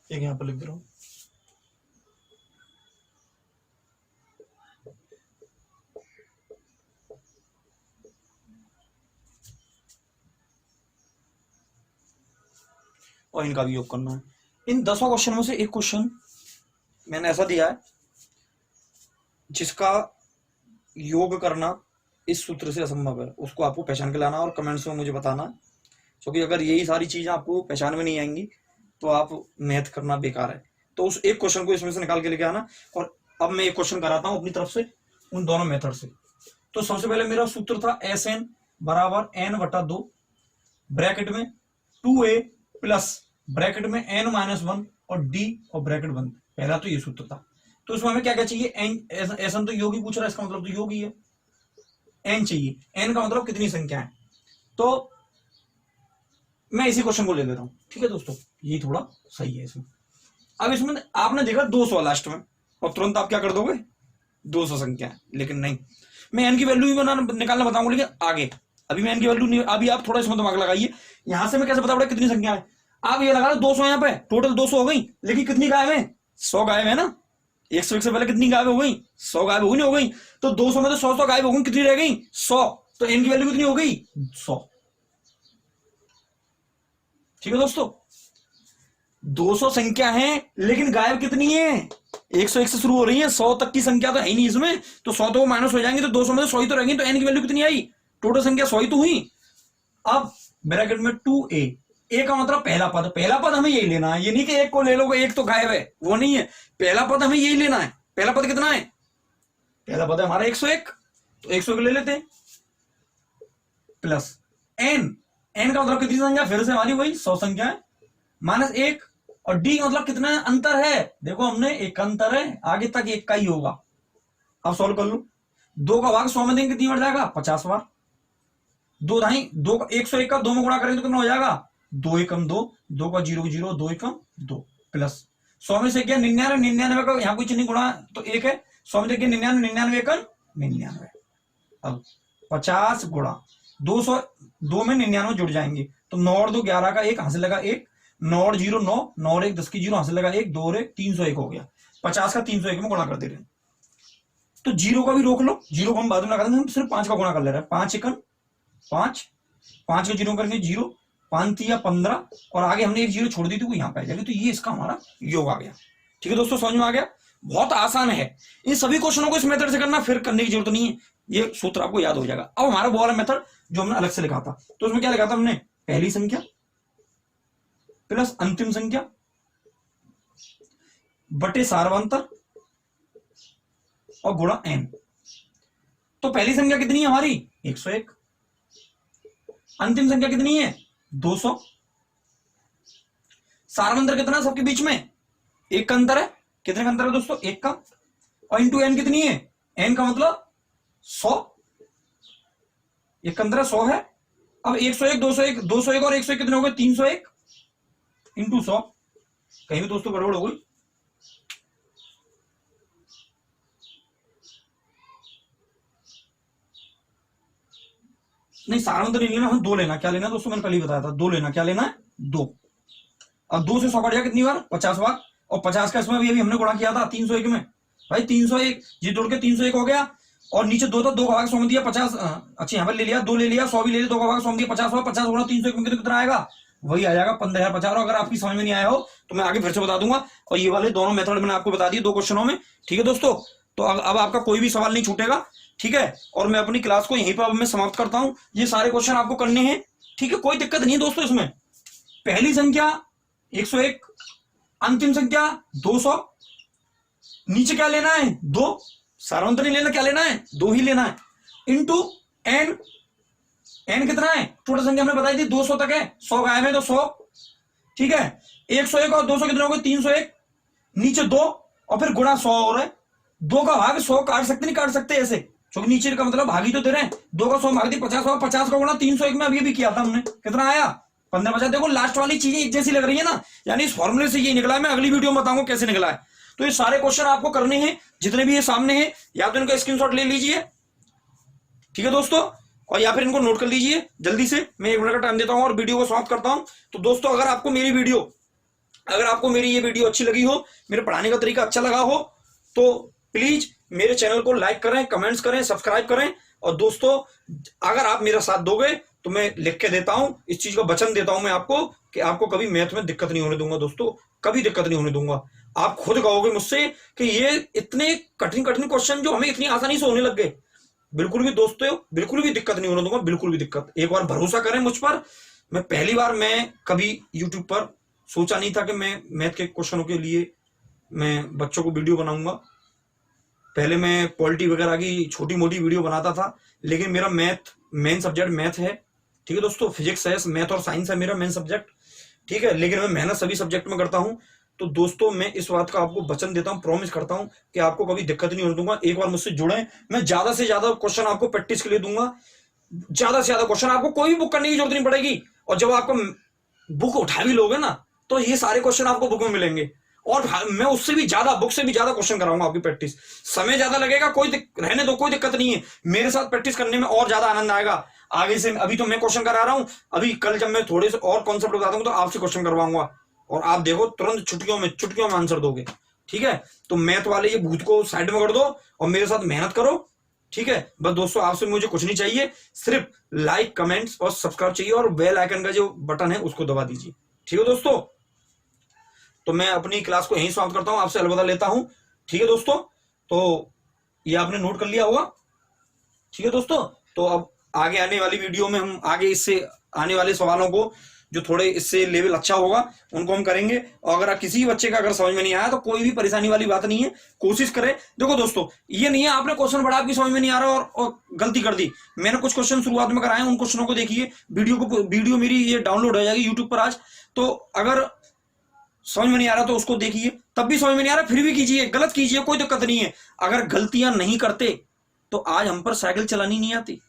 एक यहां पर लिख दे रहा हूं। और इनका भी योग करना है। इन 10 क्वेश्चन में से एक क्वेश्चन मैंने ऐसा दिया है जिसका योग करना इस सूत्र से असंभव है, उसको आपको पहचान के लाना और कमेंट्स में मुझे बताना, क्योंकि अगर यही सारी चीजें आपको पहचान में नहीं आएंगी तो आप मैथ करना बेकार है। तो उस एक क्वेश्चन को इसमें से निकाल के लेके आना। और अब मैं एक क्वेश्चन कराता हूं अपनी तरफ से उन दोनों मेथड से। तो सबसे पहले मेरा सूत्र था SN बराबर n/2 ब्रैकेट में 2a प्लस ब्रैकेट में n-1 और d और ब्रैकेट बंद। पहला तो ये सूत्र था। तो इसमें हमें क्या क्या चाहिए? SN तो योग ही पूछ रहा है, इसका मतलब तो योग ही है। n चाहिए, n का मतलब कितनी संख्या है। तो मैं इसी क्वेश्चन को ले लेता हूं, ठीक है दोस्तों, ये थोड़ा सही है इसमें। अब इसमें आपने देखा 200 लास्ट में और तुरंत आप क्या कर दोगे? 200 संख्या है, लेकिन नहीं, मैं एन की वैल्यू भी निकालना बताऊंगा, लेकिन आगे। अभी मैं एन की वैल्यू नहीं, अभी आप थोड़ा इसमें दिमाग लगाइए। यहां से मैं कैसे बता पड़ा कितनी संख्या है? आप ये लगा लो 200 यहाँ पे टोटल 200 हो गई, लेकिन कितनी गायब है? 100 गायब है ना। 101 से पहले कितनी गायब हो गई? 100 गायब हो गई, नहीं हो गई? तो 200 में तो 100 गायब हो गई, कितनी रह गई? 100। तो एन की वैल्यू कितनी हो गई? 100। ठीक है दोस्तों, 200 संख्या है लेकिन गायब कितनी है? 101 से शुरू हो रही है, 100 तक की संख्या तो है ही नहीं इसमें। तो 100 तो माइनस हो जाएंगे, तो 200 में तो 100 ही तो रहेंगे। तो एन की वैल्यू कितनी आई? टोटल संख्या 100 ही तो हुई। अब ब्रैकेट में 2a, ए का मतलब पहला पद। पहला पद हमें यही लेना है, ये नहीं कि एक को ले लोगे एक तो गायब है, वो नहीं है। पहला पद हमें यही लेना है। पहला पद कितना है? पहला पद है हमारा 101, तो 101 ले लेते हैं प्लस n। n का मतलब कितनी संख्या? फिर से हमारी वही 100 संख्या है, माइनस 1। और d मतलब कितना अंतर है? देखो हमने एक अंतर है, आगे तक एक का ही होगा। अब सॉल्व कर लो। 2 का भाग 100 में देंगे कितनी बढ़ जाएगा? 50 बार। 2 ढाई 2 का 101 का 2 में गुणा करेंगे तो कितना हो जाएगा? 2 एकम 2, 2 का 0 0, 2 एकम 2 प्लस 100 में से क्या? 99, 99 का यहाँ कोई चिन्ह गुणा तो 1 है। 100 में देखिए 99, 99 एकम 99। अब 50 गुणा 200, 2 में 99 जुड़ जाएंगे, तो 9 और 2 11 का 1 हासिल लगा 1, 9 और 0 9, 9 और 1 10 की 0 हासिल लगा 1, 2 और 1 301 हो गया। 50 का 301 में गुणा कर दे रहे हैं। तो 0 का भी रोक लो, 0 को हम बाद में लगा देंगे, हम सिर्फ 5 का गुणा कर ले रहे हैं। 5 एकम 5, 5 का 0 करेंगे 0, 5 या 15 और आगे हमने एक 0 छोड़ दी थी, वो यहाँ पे आ जाएगी। तो ये इसका हमारा योग आ गया। ठीक है दोस्तों, समझ में आ गया? बहुत आसान है। इन सभी क्वेश्चनों को इस मेथड से करना, फिर करने की जरूरत नहीं है, ये सूत्र आपको याद हो जाएगा। अब हमारा वो वाला मेथड जो हमने अलग से लिखा था, तो उसमें क्या लिखा था हमने? पहली संख्या प्लस अंतिम संख्या बटे सार्वंतर और गुणा n। तो पहली संख्या कितनी है हमारी? 101। अंतिम संख्या कितनी है? 200। सार्वंतर कितना सबके बीच में? 1 का अंतर है। कितने का अंतर है दोस्तों? 1 का। और इंटू n कितनी है? n का मतलब 100। 1 का अंतर है, 100 है। अब 101 201, 201 और 101 कितने हो गए? 301 इंटू 100। कहीं भी दोस्तों गड़बड़ हो गई? नहीं, सार्वंतर नहीं लेना, हम 2 लेना। क्या लेना दोस्तों? मैंने पहले ही बताया था, 2 लेना। क्या लेना है? 2। अब 2 से 100 कट गया कितनी बार? 50 बार। और 50 का इसमें अभी हमने गुणा किया था 301 में। भाई 301 ये जोड़ के 301 हो गया। और नीचे 2 था, 2 का भाग 100 में दिया 50। अच्छा यहाँ पर ले लिया, 2 ले लिया, 100 भी ले लिया, 2 का भाग 100 में दिया 50 हुआ। 50 गुणा 301 में कितना आएगा? वही आ जाएगा 15,050। अगर आपकी समझ में नहीं आया हो तो मैं आगे फिर से बता दूंगा। और ये वाले दोनों मेथड मैंने आपको बता दिए 2 क्वेश्चनों में। ठीक है दोस्तों, तो अब आपका कोई भी सवाल नहीं छूटेगा। ठीक है, और मैं अपनी क्लास को यहीं पर अब मैं समाप्त करता हूं। ये सारे क्वेश्चन आपको करने हैं। ठीक है, कोई दिक्कत नहीं है दोस्तों इसमें। पहली संख्या 101, अंतिम संख्या 200, नीचे क्या लेना है 2, सारांश नहीं लेना, क्या लेना है 2 ही लेना है, इंटू एन। एन कितना है, टोटल संख्या हमने बताई थी 200 तक है, 100 गायब है तो 100। ठीक है, 101 और 200 कितने हो गए 301, नीचे 2 और फिर गुणा 100 और है। 2 का भाग 100 काट सकते नहीं काट सकते ऐसे, क्योंकि नीचे का मतलब भागी तो दे रहे हैं। 2 का 100 भाग दी 50 और 50 का गुणा 301 में अभी भी किया था हमने, कितना आया 1550। देखो लास्ट वाली चीजें एक जैसी लग रही है ना, यानी इस फॉर्मूले से ये निकला है। मैं अगली वीडियो में बताऊंगा कैसे निकला है। तो ये सारे क्वेश्चन आपको करने हैं जितने भी ये सामने हैं, या तो इनका स्क्रीनशॉट ले लीजिए। ठीक है दोस्तों, और या फिर इनको नोट कर लीजिए जल्दी से। मैं 1 मिनट का टाइम देता हूं और वीडियो को समाप्त करता हूं। तो दोस्तों अगर आपको मेरी ये वीडियो अच्छी लगी हो, मेरे पढ़ाने का तरीका अच्छा लगा हो, तो प्लीज मेरे चैनल को लाइक करें, कमेंट्स करें, सब्सक्राइब करें। और दोस्तों अगर आप मेरा साथ दोगे तो मैं लिख के देता हूं, इस चीज का वचन देता हूं मैं आपको कि आपको कभी मैथ में दिक्कत नहीं होने दूंगा। दोस्तों कभी दिक्कत नहीं होने दूंगा। आप खुद कहोगे मुझसे कि ये इतने कठिन कठिन क्वेश्चन जो हमें इतनी आसानी से होने लग गए, बिल्कुल भी दोस्तों बिल्कुल भी दिक्कत नहीं होने दूंगा, बिल्कुल भी दिक्कत। एक बार भरोसा करें मुझ पर। मैं पहली बार मैं कभी यूट्यूब पर सोचा नहीं था कि मैं मैथ के क्वेश्चनों के लिए मैं बच्चों को वीडियो बनाऊंगा। पहले मैं पॉलिटी वगैरह की छोटी मोटी वीडियो बनाता था, लेकिन मेरा मैथ मेन सब्जेक्ट मैथ है। ठीक है दोस्तों, फिजिक्स है, मैथ और साइंस है मेरा मेन सब्जेक्ट। ठीक है, लेकिन मैं मेहनत सभी सब्जेक्ट में करता हूं। तो दोस्तों मैं इस बात का आपको वचन देता हूं, प्रॉमिस करता हूं कि आपको कभी दिक्कत नहीं होने दूंगा। एक बार मुझसे जुड़े, मैं ज्यादा से ज्यादा क्वेश्चन आपको प्रैक्टिस के लिए दूंगा। ज्यादा से ज्यादा क्वेश्चन, आपको कोई भी बुक करने की जरूरत नहीं पड़ेगी। और जब आपको बुक उठा भी लोगे ना, तो ये सारे क्वेश्चन आपको बुक में मिलेंगे। और मैं उससे भी ज्यादा, बुक से भी ज्यादा क्वेश्चन कराऊंगा आपकी प्रैक्टिस। समय ज्यादा लगेगा, रहने दो, कोई दिक्कत नहीं है। मेरे साथ प्रैक्टिस करने में और ज्यादा आनंद आएगा आगे से। अभी तो मैं क्वेश्चन करा रहा हूं, अभी कल जब मैं थोड़े से और कॉन्सेप्ट बता दूंगा तो आपसे क्वेश्चन करवाऊंगा, और आप देखो तुरंत चुटकियों में आंसर दोगे। ठीक है, तो मैथ वाले ये भूत को साइड में कर दो और मेरे साथ मेहनत करो। ठीक है, बस दोस्तों आपसे मुझे कुछ नहीं चाहिए, सिर्फ लाइक, कमेंट्स और सब्सक्राइब चाहिए, और बेल आइकन का जो बटन है उसको दबा दीजिए। ठीक है दोस्तों, तो मैं अपनी क्लास को यहीं समाप्त करता हूं, आपसे अलविदा लेता हूं। ठीक है दोस्तों, तो ये आपने नोट कर लिया होगा। ठीक है दोस्तों, तो अब आगे आने वाली वीडियो में हम आगे इससे आने वाले सवालों को जो थोड़े इससे लेवल अच्छा होगा उनको हम करेंगे। और अगर किसी बच्चे का अगर समझ में नहीं आया तो कोई भी परेशानी वाली बात नहीं है, कोशिश करें। देखो दोस्तों, ये नहीं है आपने क्वेश्चन पढ़ा, आपकी समझ में नहीं आ रहा और गलती कर दी। मैंने कुछ क्वेश्चन शुरुआत में कराए, उन क्वेश्चनों को देखिए। वीडियो मेरी ये डाउनलोड हो जाएगी यूट्यूब पर आज। तो अगर समझ में नहीं आ रहा तो उसको देखिए, तब भी समझ में नहीं आ रहा फिर भी कीजिए, गलत कीजिए, कोई दिक्कत नहीं है। अगर गलतियां नहीं करते तो आज हम पर साइकिल चलानी नहीं आती।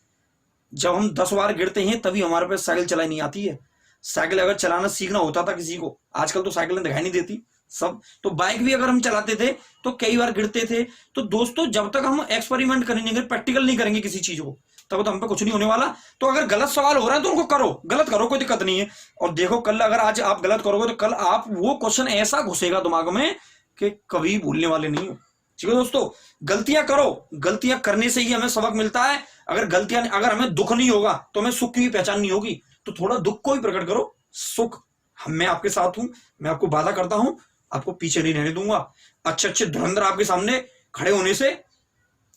जब हम 10 बार गिरते हैं तभी हमारे पास साइकिल चलानी नहीं आती है। साइकिल अगर चलाना सीखना होता था किसी को, आजकल तो साइकिलें दिखाई नहीं देती सब। तो बाइक भी अगर हम चलाते थे तो कई बार गिरते थे। तो दोस्तों जब तक हम एक्सपेरिमेंट करेंगे, प्रैक्टिकल नहीं करेंगे किसी चीज को, तब तो हम पे कुछ नहीं होने वाला। तो अगर गलत सवाल हो रहा है तो उनको करो, गलत करो, कोई दिक्कत नहीं है। और देखो कल अगर आज आप गलत करोगे तो कल आप वो क्वेश्चन ऐसा घुसेगा दिमाग में कि कभी भूलने वाले नहीं हो। ठीक है दोस्तों, गलतियां करो, गलतियां करने से ही हमें सबक मिलता है। अगर हमें दुख नहीं होगा तो हमें सुख की भी पहचान नहीं होगी। तो थोड़ा दुख को भी प्रकट करो, सुख मैं आपके साथ हूं, मैं आपको वादा करता हूं, आपको पीछे नहीं रहने दूंगा। अच्छे धुरंधर आपके सामने खड़े होने से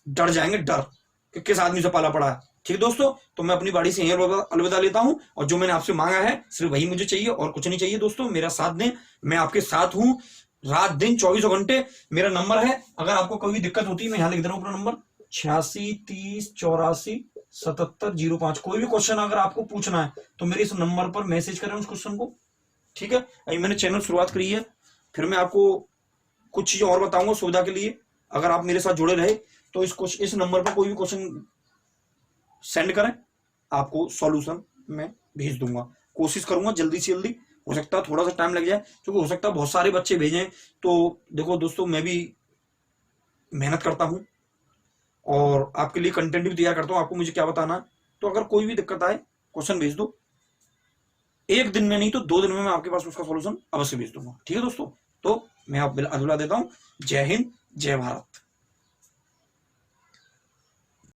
डर जाएंगे, डर कि किस आदमी से पाला पड़ा है। ठीक है दोस्तों, तो मैं अपनी बाड़ी से यहीं अलविदा लेता हूं, और जो मैंने आपसे मांगा है सिर्फ वही मुझे चाहिए और कुछ नहीं चाहिए। दोस्तों मेरा साथ दें, मैं आपके साथ हूं रात दिन 24 घंटे। मेरा नंबर है, अगर आपको कोई भी दिक्कत होती है मैं यहां लिख दे रहा हूं अपना नंबर 8630847705। कोई भी क्वेश्चन अगर आपको पूछना है तो मेरे इस नंबर पर मैसेज करें उस क्वेश्चन को। ठीक है, अभी मैंने चैनल शुरुआत करी है, फिर मैं आपको कुछ चीजें और बताऊंगा सुविधा के लिए। अगर आप मेरे साथ जुड़े रहे तो इस नंबर पर कोई भी क्वेश्चन सेंड करें, आपको सॉल्यूशन मैं भेज दूंगा। कोशिश करूंगा जल्दी से जल्दी, हो सकता है थोड़ा सा टाइम लग जाए क्योंकि हो सकता है बहुत सारे बच्चे भेजें। तो देखो दोस्तों मैं भी मेहनत करता हूं और आपके लिए कंटेंट भी तैयार करता हूं, आपको मुझे क्या बताना है। तो अगर कोई भी दिक्कत आए क्वेश्चन भेज दो, 1 दिन में नहीं तो 2 दिन में मैं आपके पास उसका सॉल्यूशन अवश्य भेज दूंगा। ठीक है दोस्तों, तो मैं आप अलविदा देता हूं। जय हिंद, जय भारत।